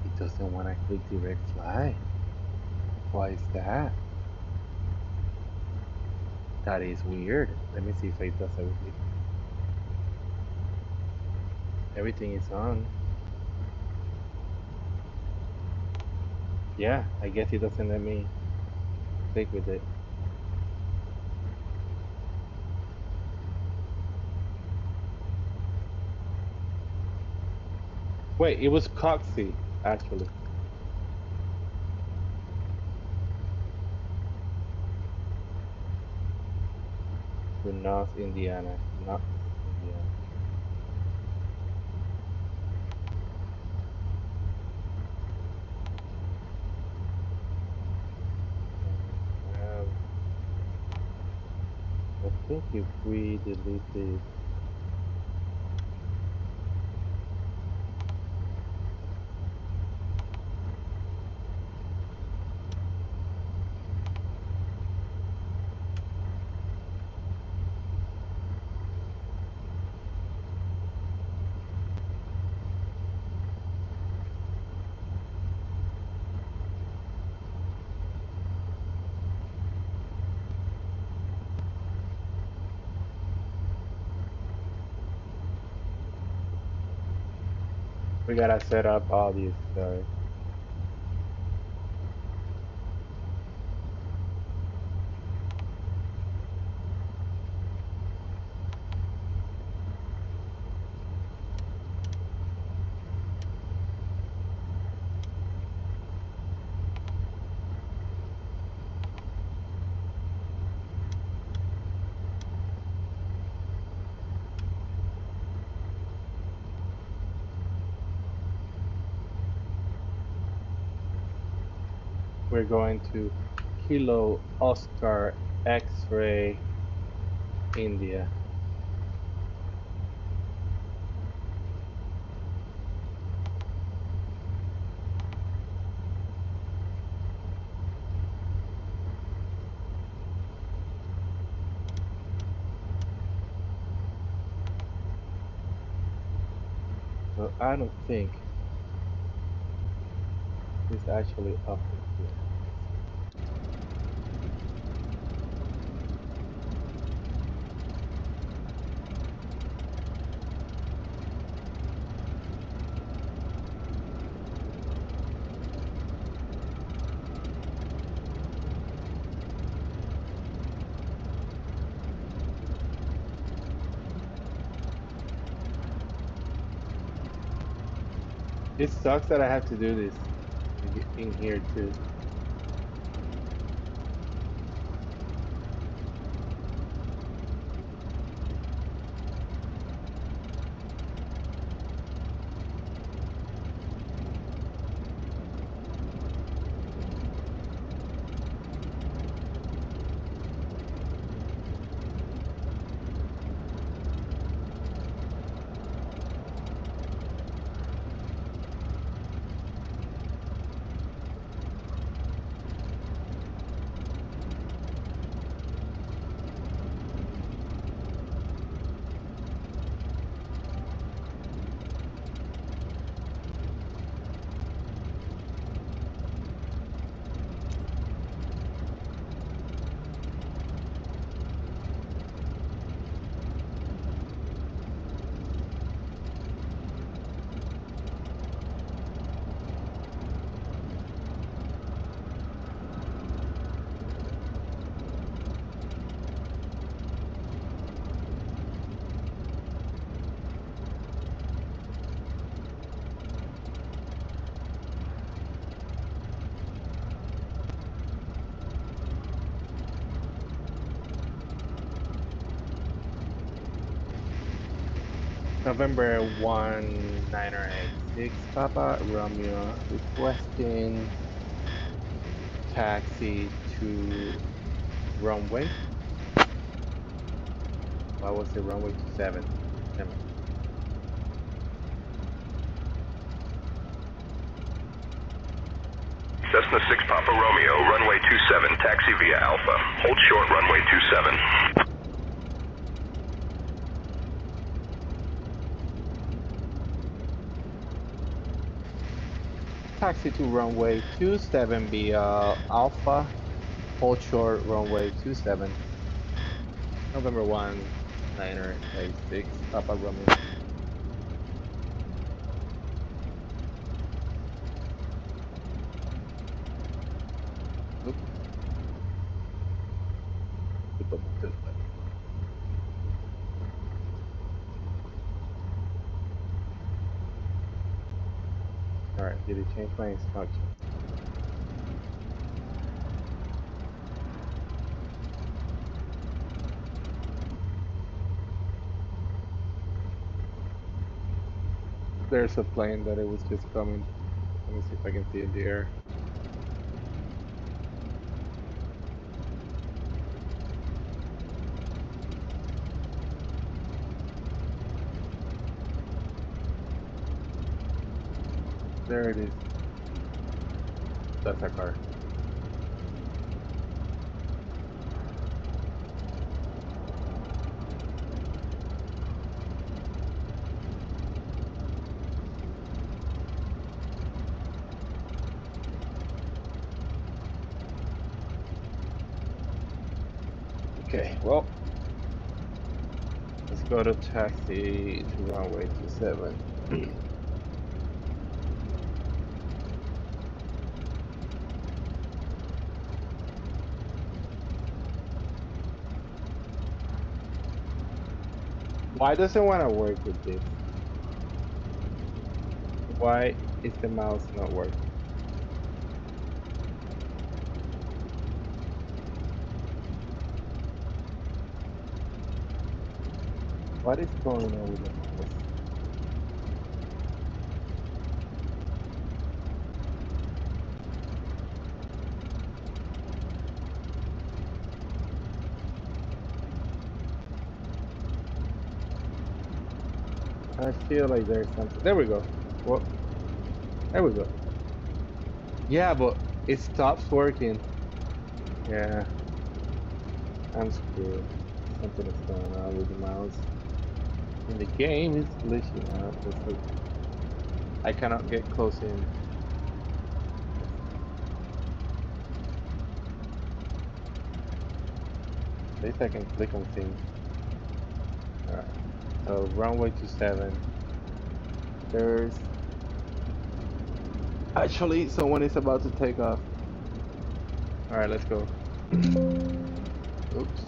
S1: It doesn't wanna click direct fly. Why is that? That is weird. Let me see if it does everything. Everything is on. Yeah, I guess it doesn't let me click with it. Wait, it was Coxie, actually. To North Indiana. North Indiana. I think if we delete this, we gotta set up all these. Sorry. We're going to Kilo Oscar X-ray India. So I don't think it's actually up here. It sucks that I have to do this in here too. November 1986, Papa Romeo requesting taxi to runway. What was the runway to 7? 7.
S6: Cessna 6 Papa Romeo, runway 27, taxi via Alpha. Hold short, runway 27.
S1: Taxi to runway 27 via Alpha. Hold short, runway 27. November 1, Niner A6, Papa Romeo. Oops. To put my tooth back. Alright, did it change my instruction? There's a plane that it was just coming. Let me see if I can see it in the air. There it is. That's our car. Okay, well, let's go to taxi to runway 27. Why does it want to work with this? Why is the mouse not working? What is going on with the mouse? I feel like there's something. There we go. Well, there we go. Yeah, but it stops working. Yeah, I'm screwed. Something is going on with the mouse. And the game is glitching out. I cannot get close in. At least I can click on things. Alright. So runway 27. There's actually someone is about to take off. Alright, let's go. Oops.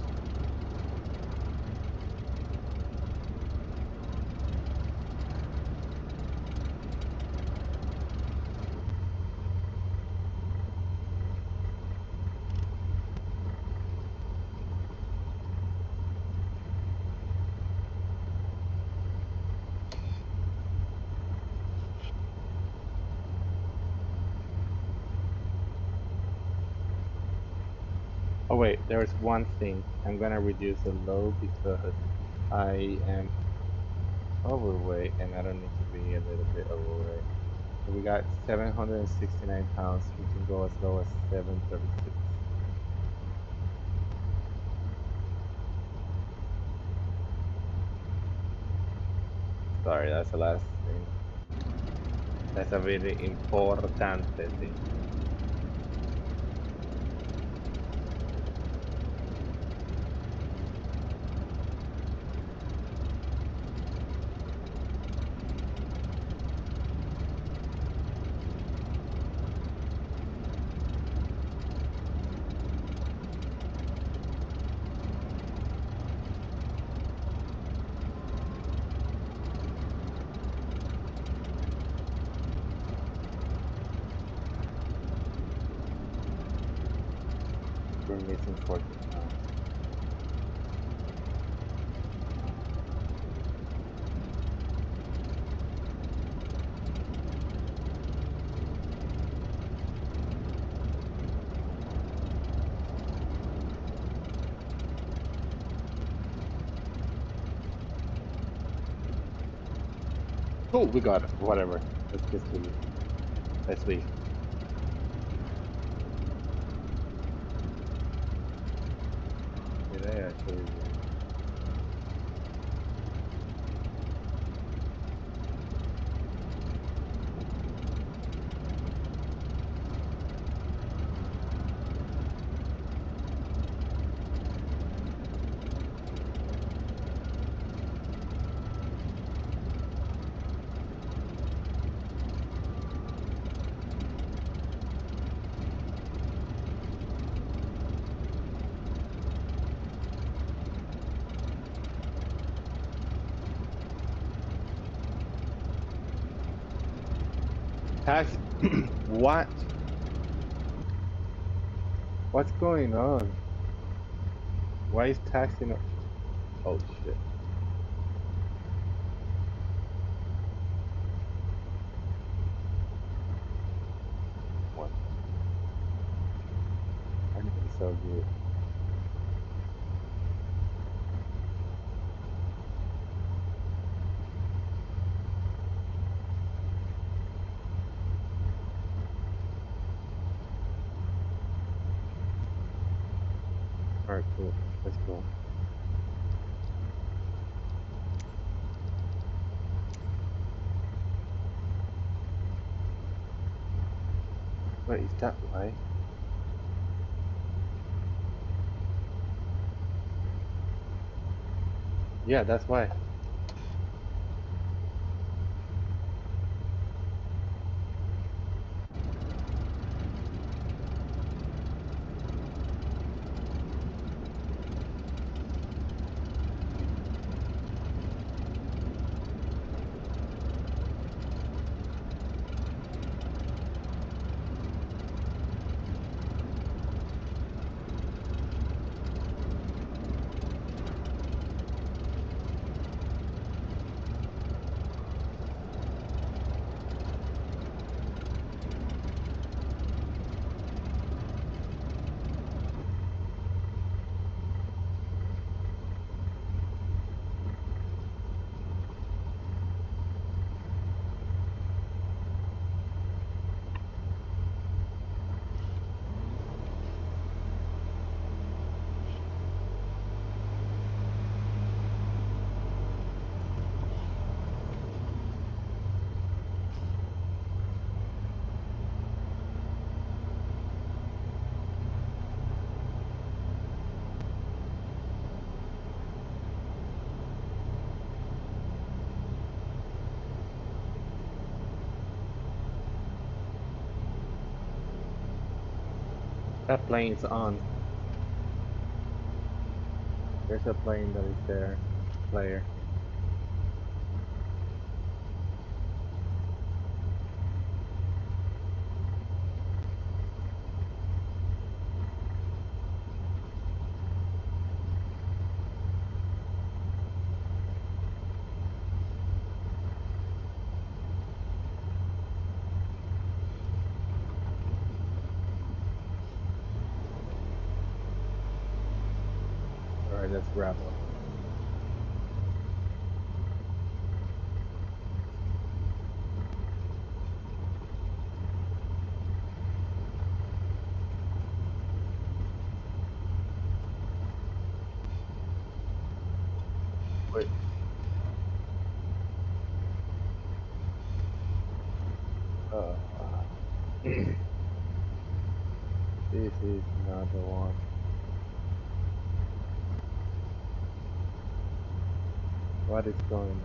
S1: Oh wait, there's one thing. I'm gonna reduce the load because I am overweight and I don't need to be a little bit overweight. So we got 769 pounds. We can go as low as 736. Sorry, that's the last thing. That's a really important thing. We're missing 14 pounds. Oh, we got it. Whatever. Let's just leave. Let's leave. today, actually. Taxi. What? What's going on? Why is taxi not? Oh shit. What? I know it's so good. Alright, cool. Let's go. Wait, is that why? Yeah, that's why. That plane's on. There's a plane that is there. Player. Alright, let's wrap up. Wait. Uh, this is not the one. What is going on?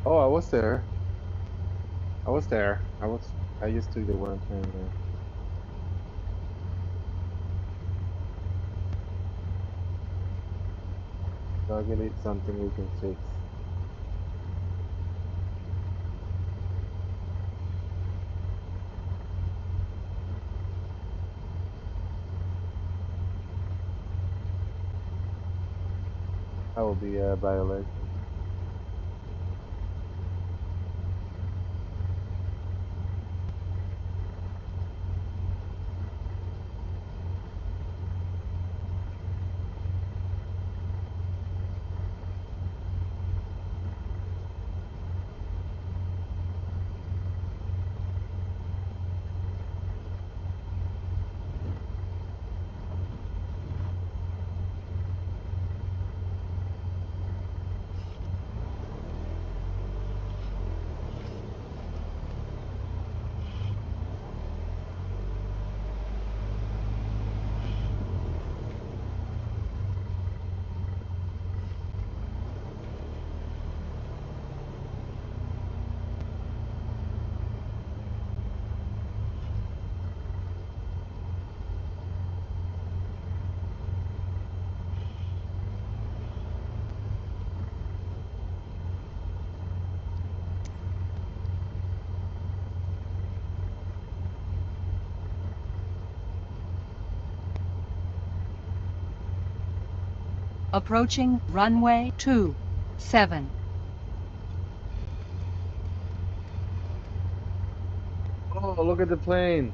S1: Oh, I was there. I was there. I just took the one turn there. Target is something we can fix. That will be a violation.
S4: Approaching runway 27.
S1: Oh, look at the plane.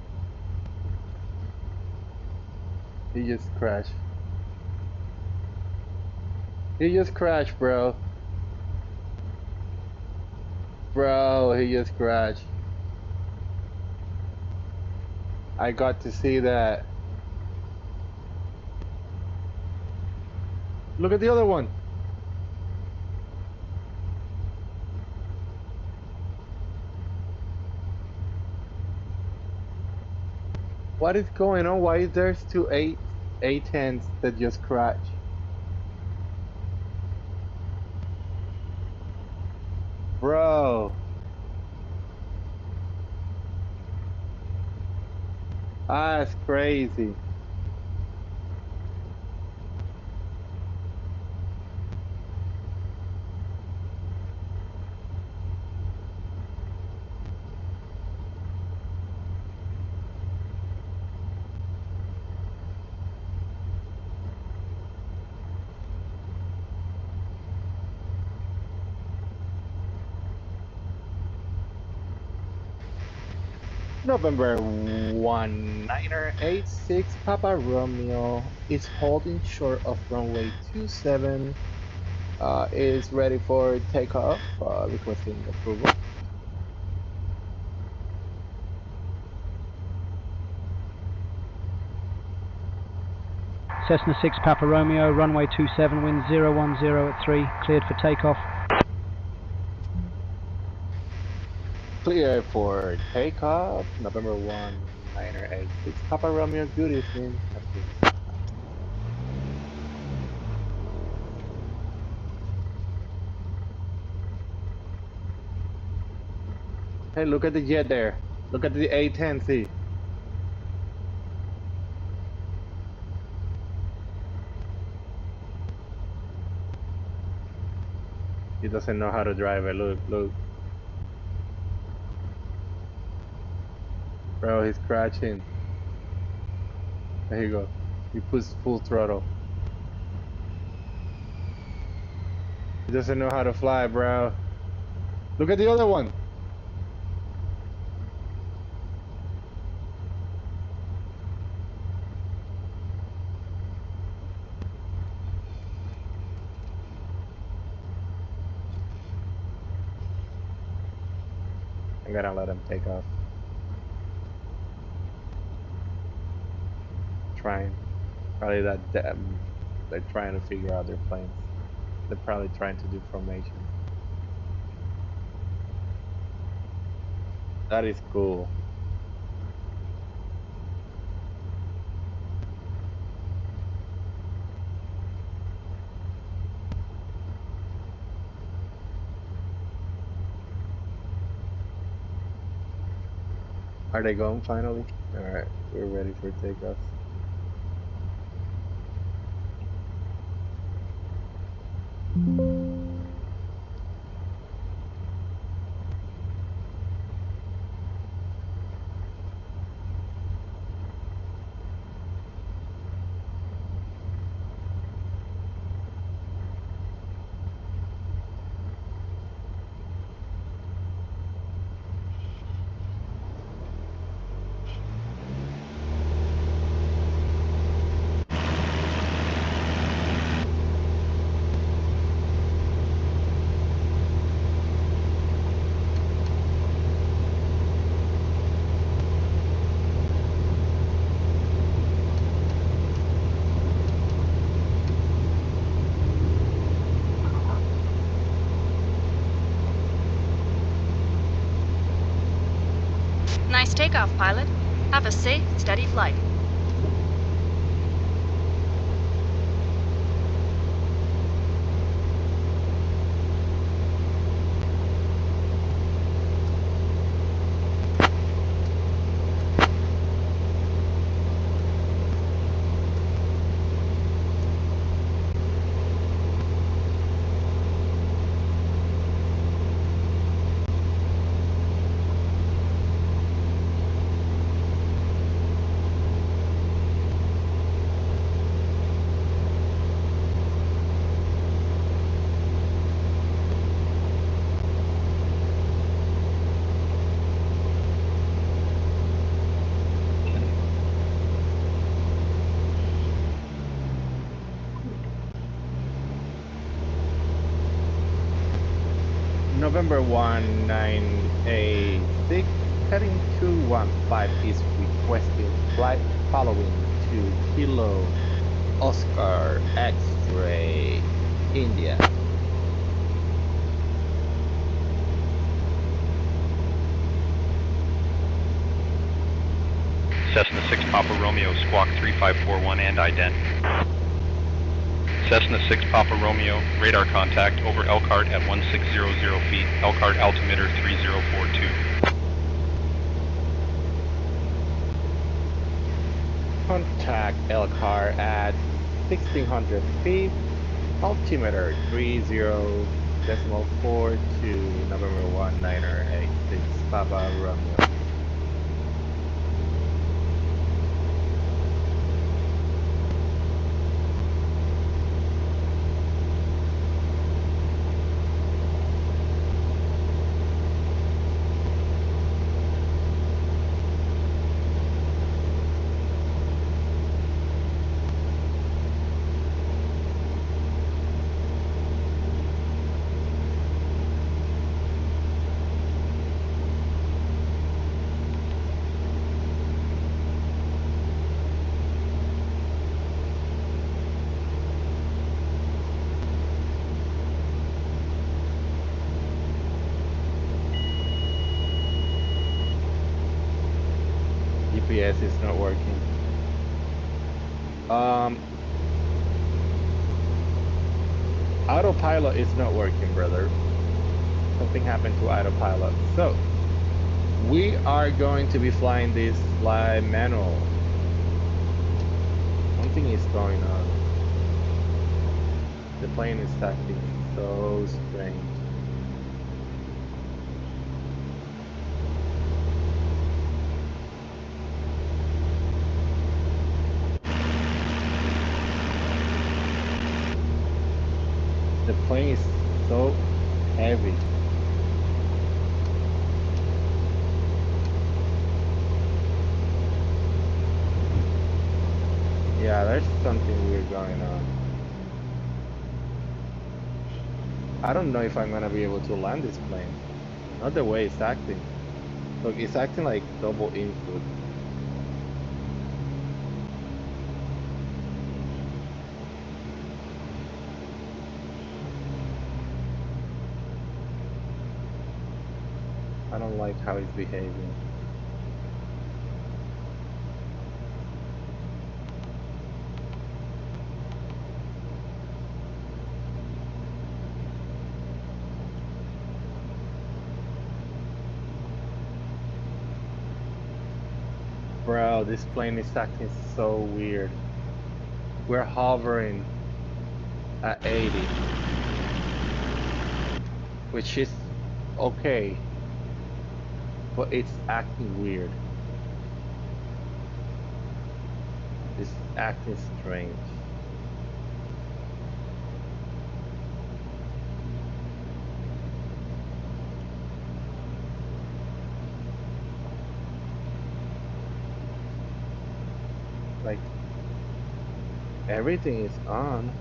S1: He just crashed. He just crashed, bro. Bro, he just crashed. I got to see that. Look at the other one. What is going on? Why is there's two A10s that just crashed? Bro. That's crazy. November 1986 Papa Romeo is holding short of runway 27. Is ready for takeoff. Requesting approval.
S9: Cessna 6 Papa Romeo, runway 27, wind 010 at 3, cleared for takeoff.
S1: Clear for takeoff. November 1986 Papa Romeo. Good evening. Hey, look at the jet there. Look at the A10C. He doesn't know how to drive it. Look, look. Bro, he's crashing. There you go. He puts full throttle. He doesn't know how to fly, bro. Look at the other one. I'm gonna let him take off. Trying. Probably they're trying to figure out their planes. They're probably trying to do formations. That is cool. Are they going finally? Alright, we're ready for takeoff.
S8: Nice takeoff, pilot. Have a safe, steady flight.
S1: November 1986, heading 215 is requesting flight following to Kilo Oscar X-ray, India.
S7: Cessna 6 Papa Romeo, squawk 3541 and ident. Cessna 6 Papa Romeo, radar contact over Elkhart at 1600 feet, Elkhart altimeter 3042.
S1: Contact Elkhart at 1600 feet, altimeter 30.42, November 1986, Papa Romeo. GPS is not working. Autopilot is not working, brother. Something happened to autopilot. So, we are going to be flying this fly manual. Something is going on. The plane is acting so strange. The plane is so heavy. Yeah, there's something weird going on. I don't know if I'm gonna be able to land this plane. Not the way it's acting. Look, it's acting like double input. I don't like how it's behaving. Bro, this plane is acting so weird. We're hovering at 80, which is okay, but it's acting weird. It's acting strange. Like, everything is on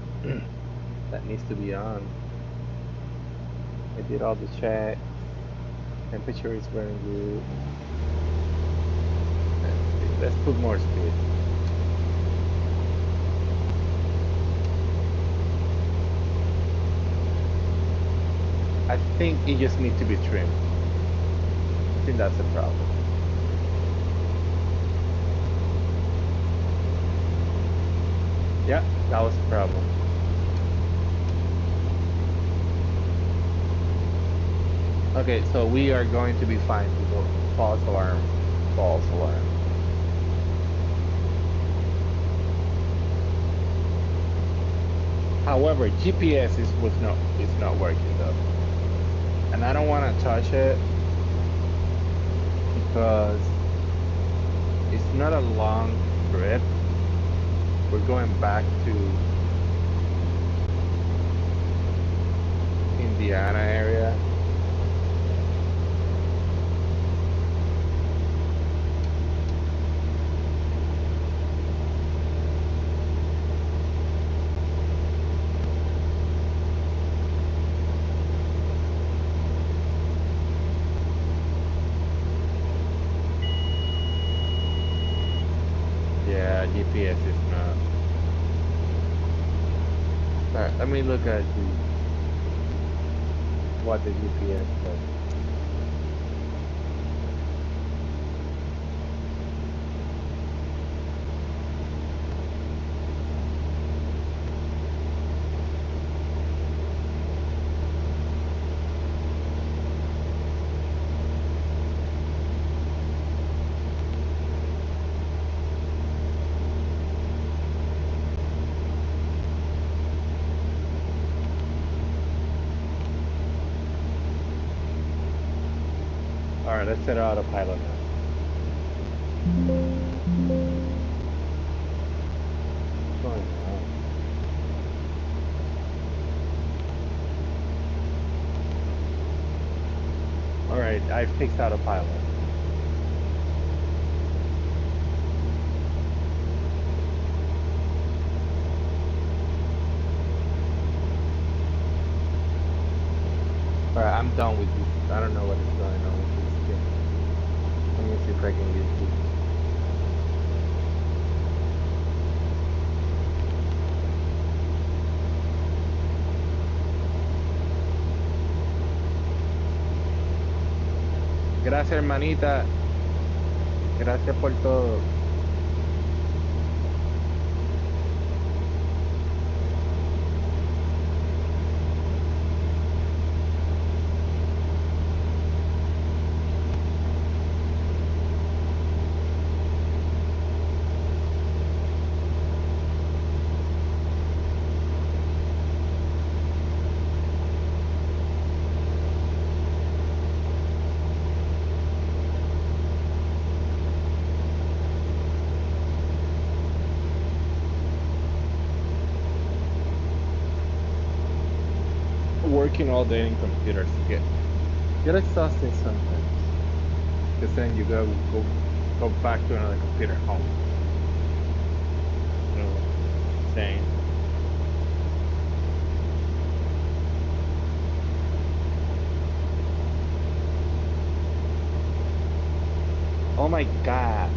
S1: that needs to be on. I did all the checks. Temperature is running good. Let's put more speed. I think it just needs to be trimmed. I think that's the problem. Yeah, that was the problem. Okay, so we are going to be fine, people. False alarm. False alarm. However, GPS is not working though. And I don't want to touch it because it's not a long trip. We're going back to Indiana area. GPS is not. Alright, let me look at what the GPS says. Alright, let's set autopilot now. What's going on? Alright, I fixed autopilot. Alright, I'm done with this. I don't know what is going on with this thing. Let me see if I can use this. Gracias, hermanita. Gracias por todo. Working all day in computers get exhausting sometimes. Because then you go back to another computer home. You know what I'm saying? Oh my god,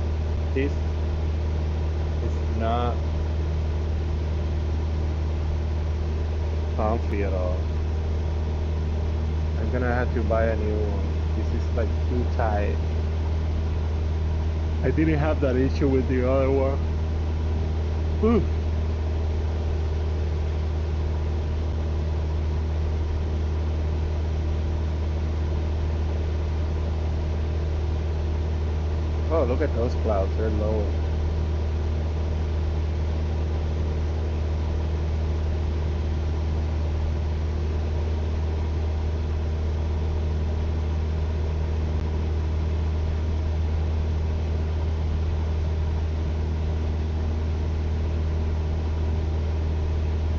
S1: this is not comfy at all. I'm gonna have to buy a new one. This is like too tight. I didn't have that issue with the other one. Whew. Oh, look at those clouds, they're low.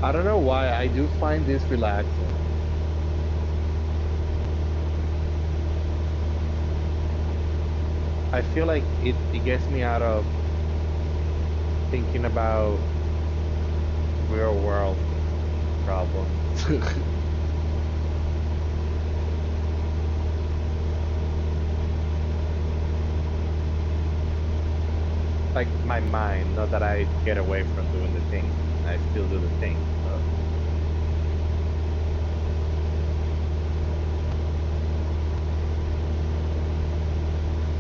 S1: I don't know why, I do find this relaxing. I feel like it gets me out of thinking about real world problems. Like my mind, not that I get away from doing the things. I still do the things. So.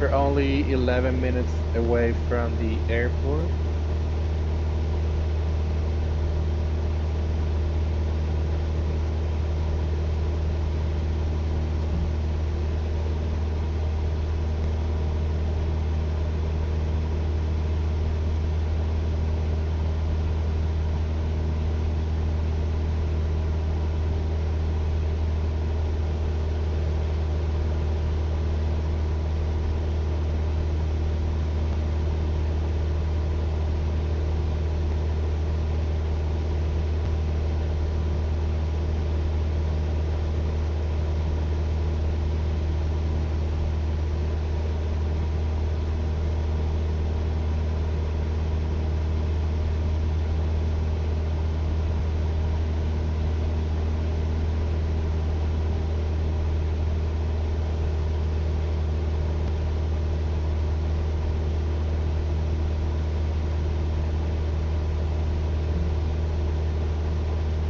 S1: We're only 11 minutes away from the airport.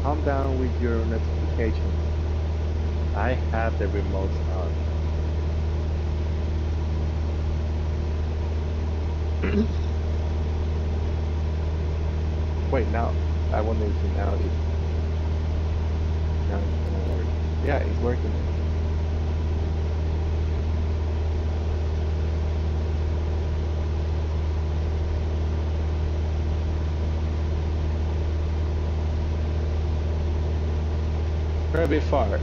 S1: calm down with your notifications. I have the remotes on. Wait, now I wonder if now it's gonna work. Yeah, it's working now. We're a bit far.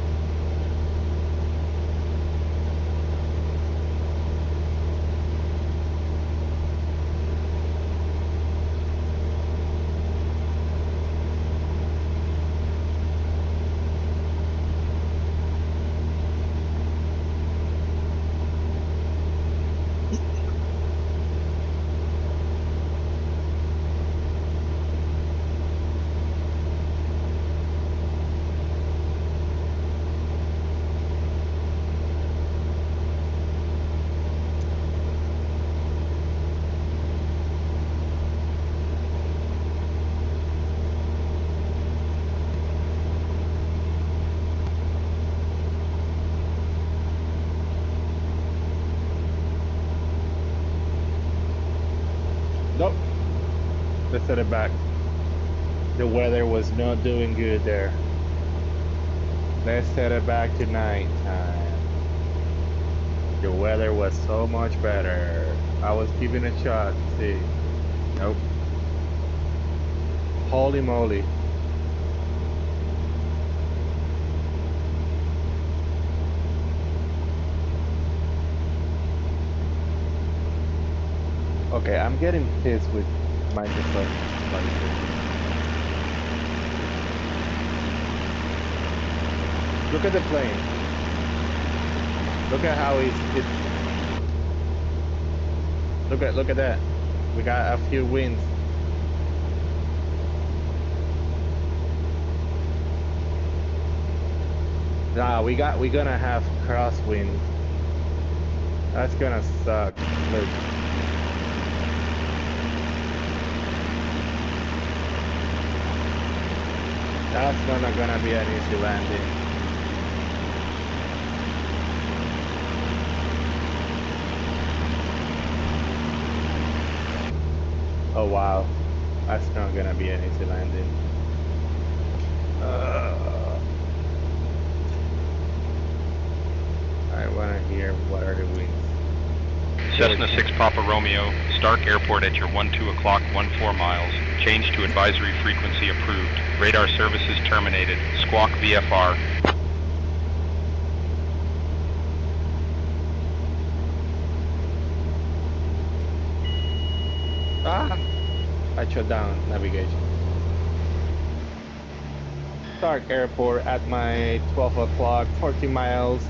S1: Nope. Let's set it back. The weather was not doing good there. Let's set it back to nighttime. The weather was so much better. I was giving a shot to see. Nope. Holy moly. Okay, I'm getting pissed with Microsoft. Look at the plane. Look at how it's look at that. We got a few winds. Nah, we're gonna have crosswind. That's gonna suck. Look. That's not gonna be an easy landing. Oh wow, that's not gonna be an easy landing. I wanna hear what are the winds.
S7: Cessna 6 Papa Romeo, Stark Airport at your 12 o'clock, 14 miles. Change to advisory frequency approved. Radar services terminated. Squawk VFR.
S1: Ah! I shut down navigation. Stark Airport at my 12 o'clock, 40 miles.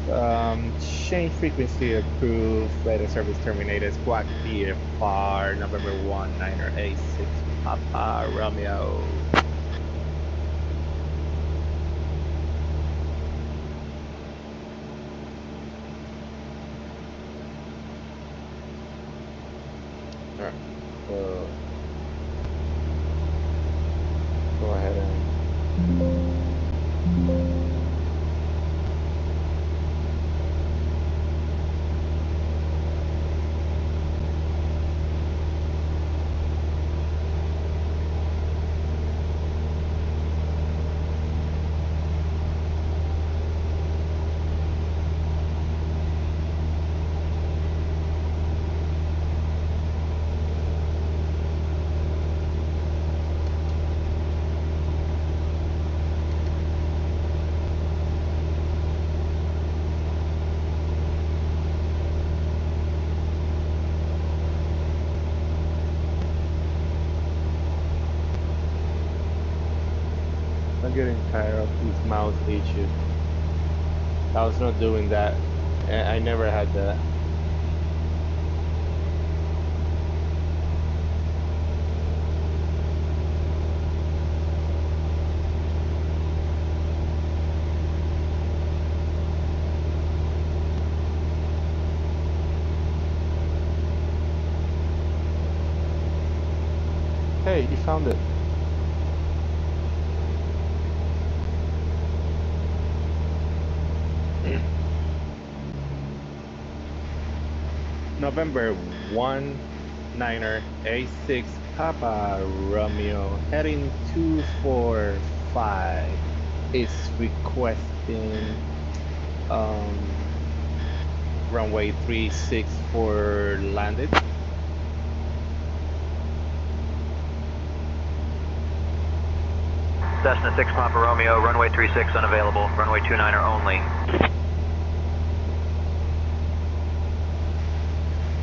S1: Change frequency approved. Radar service terminated. Squawk VFR, November 1, 986 Papa Romeo. Alright, so go ahead and I'm getting tired of these mouse issues. I was not doing that. I never had that. Hey, you found it. November 1 Niner A6 Papa Romeo heading 245 is requesting runway 36 for landed.
S10: Cessna 6 Papa Romeo, runway 36 unavailable, runway 29er only.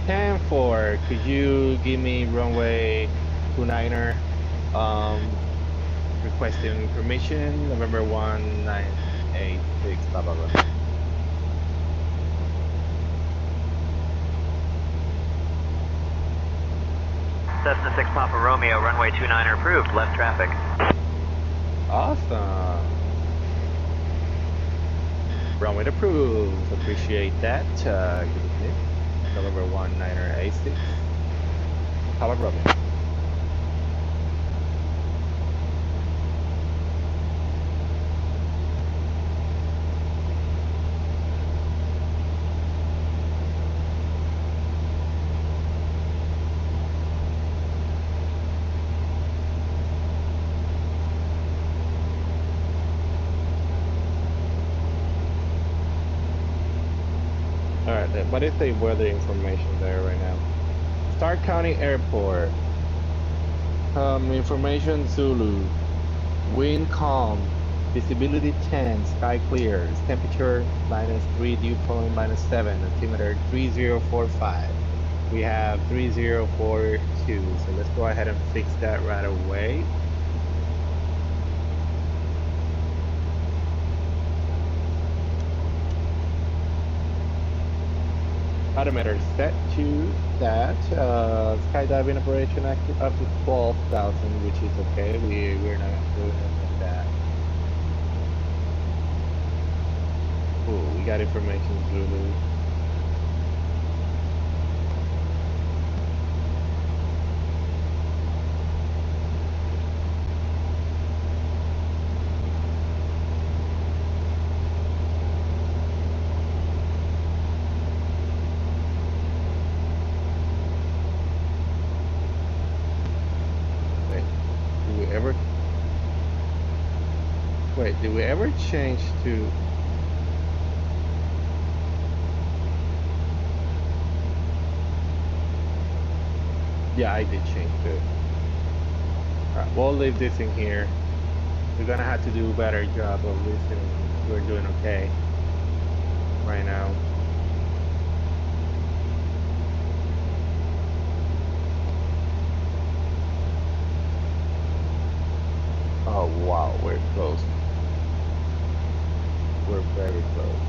S1: 10-4, could you give me runway 29er requesting permission, November 1986 Papa Romeo.
S10: Cessna 6 Papa Romeo, runway 29er approved, left traffic.
S1: Awesome. Runway approved. Appreciate that. Give it me. November 19er A6 Papa Romeo. Alright, what is the weather information there right now? Stark County Airport. Information Zulu. Wind calm. Visibility 10. Sky clear. Temperature -3. Dew point -7. Altimeter 3045. We have 3042. So let's go ahead and fix that right away. Odometer set to that. Skydiving operation active up to 12,000, which is okay. We're not doing that. Cool. We got information Zulu. Wait, did we ever change to... Yeah, I did change to it. Alright, we'll leave this in here. We're gonna have to do a better job of listening. We're doing okay right now. Oh wow, we're close. We're very close.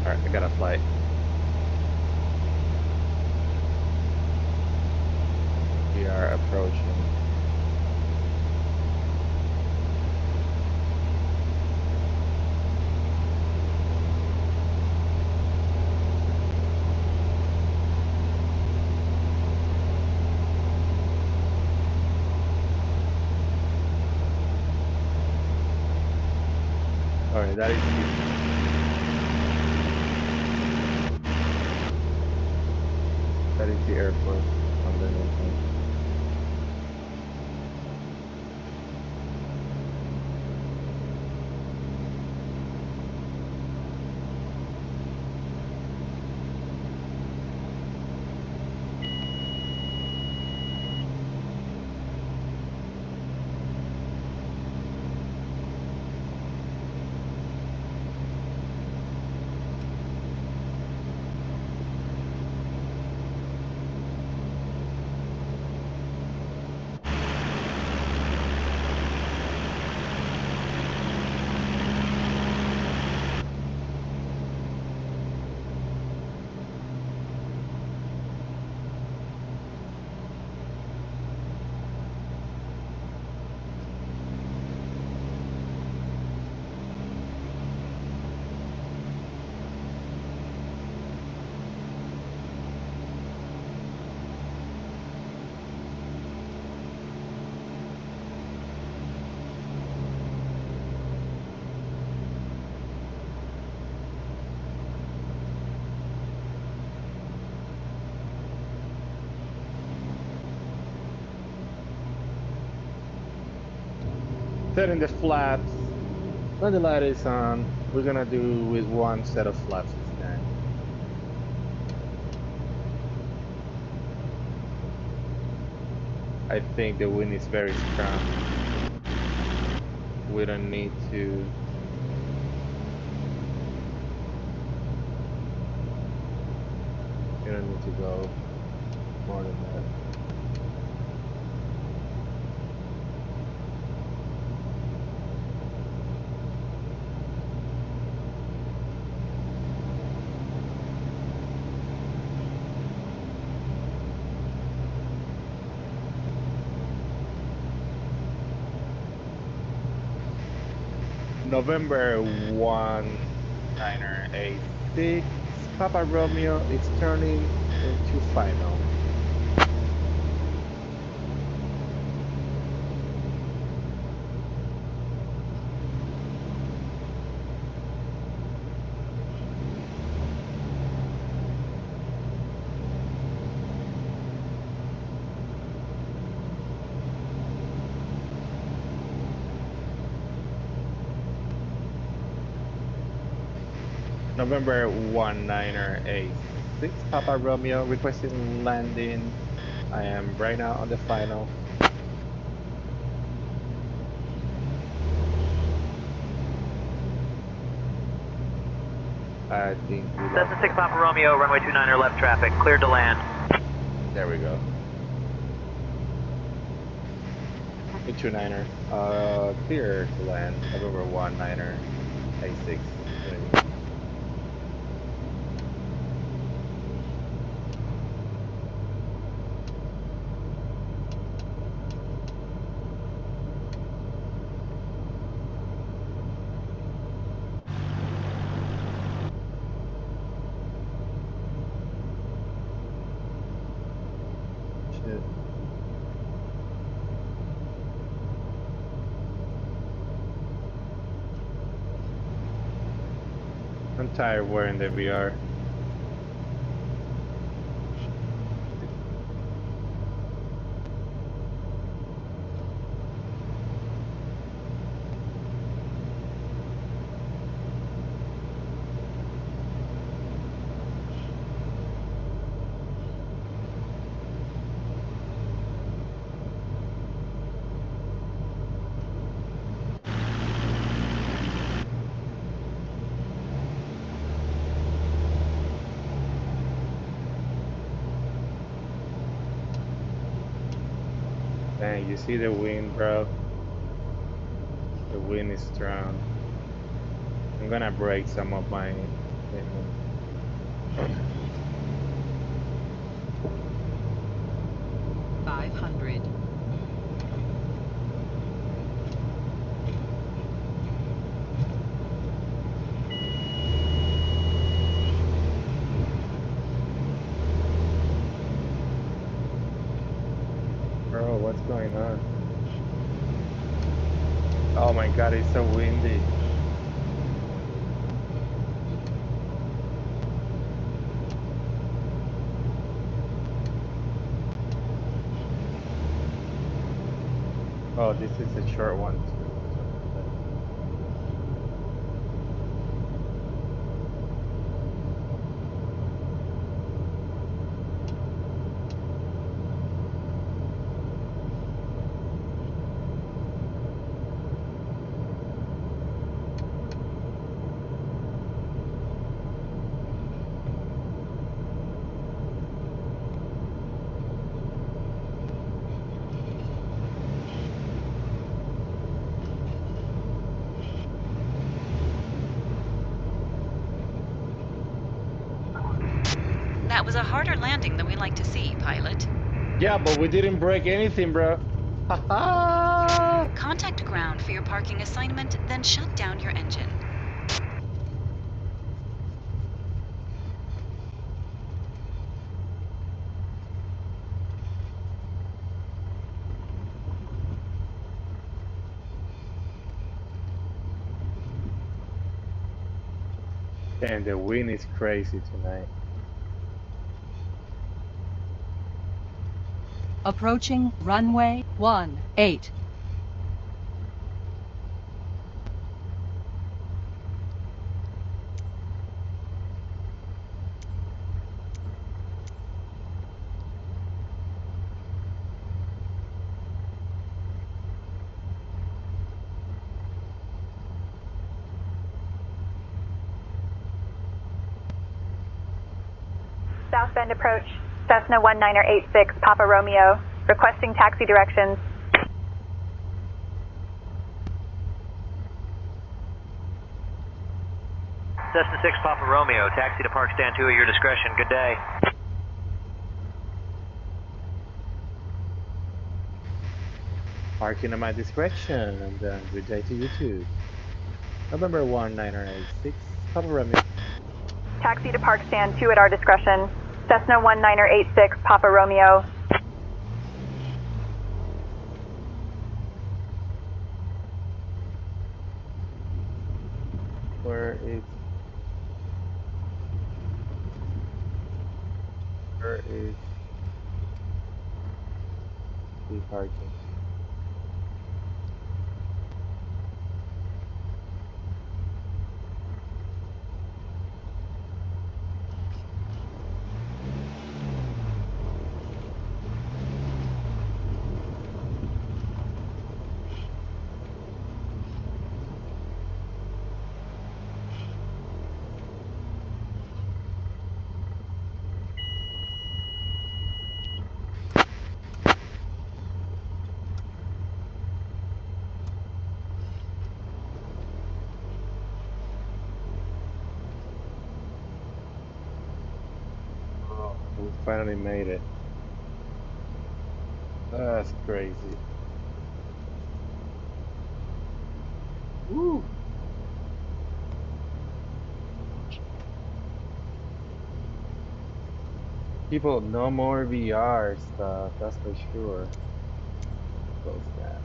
S1: Alright, I got a flight. We are approaching. Alright, that is the airport on the airplane. setting the flaps. When the light is on, we're gonna do with one set of flaps this time. I think the wind is very strong. We don't need to. You don't need to go more than that. November 1986, Papa Romeo is turning into final. November 1986, Papa Romeo requesting landing. I am right now on the final. I think we lost.
S10: Cessna 6 Papa Romeo, runway 29er left traffic, cleared to land.
S1: There we go. 29er, clear to land. November 1986. Shit. I'm tired of wearing the VR. Dang, you see the wind, bro? The wind is strong. I'm gonna break some of my equipment.
S4: 500.
S1: Bro, what's going on? Oh my god, it's so windy. Oh, this is a short one too.
S3: That was a harder landing than we like to see, pilot.
S1: Yeah, but we didn't break anything, bro. Haha!
S3: Contact ground for your parking assignment, then shut down your engine.
S1: And the wind is crazy tonight.
S4: Approaching runway 18.
S11: South Bend approach, Cessna 1986, Papa Romeo, requesting taxi directions.
S10: Cessna 6 Papa Romeo, taxi to Park Stand 2 at your discretion. Good day.
S1: Parking at my discretion, and then good day to you too. November 1986, Papa Romeo.
S11: Taxi to Park Stand 2 at our discretion, Cessna 1986, Papa Romeo.
S1: Where is the parking? Oh, we finally made it. That's crazy. Woo! People, no more VR stuff, that's for sure. Close that.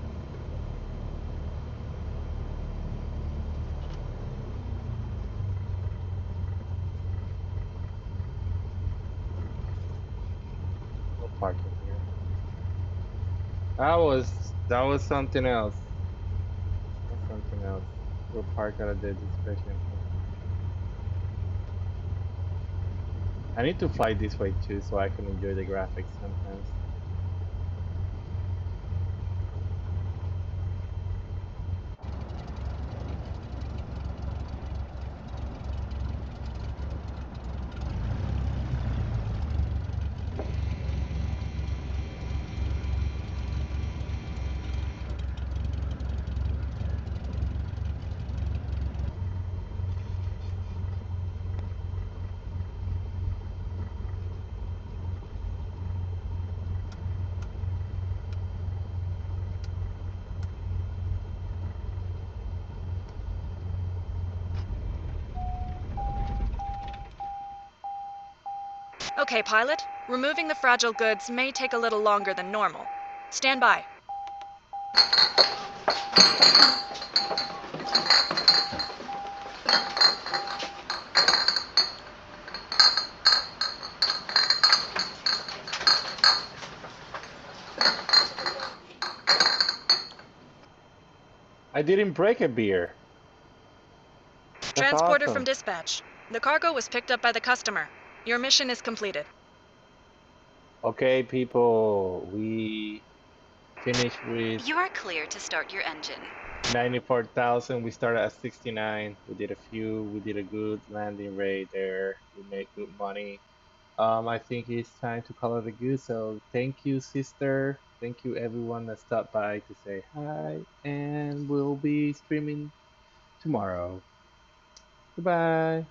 S1: No parking here. That was something else. That's something else. We'll park at the discretion. I need to fly this way too so I can enjoy the graphics sometimes.
S8: Okay, pilot. Removing the fragile goods may take a little longer than normal. Stand by.
S1: I didn't break a beer. That's
S8: Transporter
S1: awesome.
S8: from dispatch. The cargo was picked up by the customer. Your mission is completed.
S1: Okay, people, we finished with
S3: You are clear to start your engine.
S1: 94,000. We started at 69. We did a good landing rate there. We made good money. I think it's time to call it a good. So thank you, sister. Thank you, everyone that stopped by to say hi. And we'll be streaming tomorrow. Goodbye.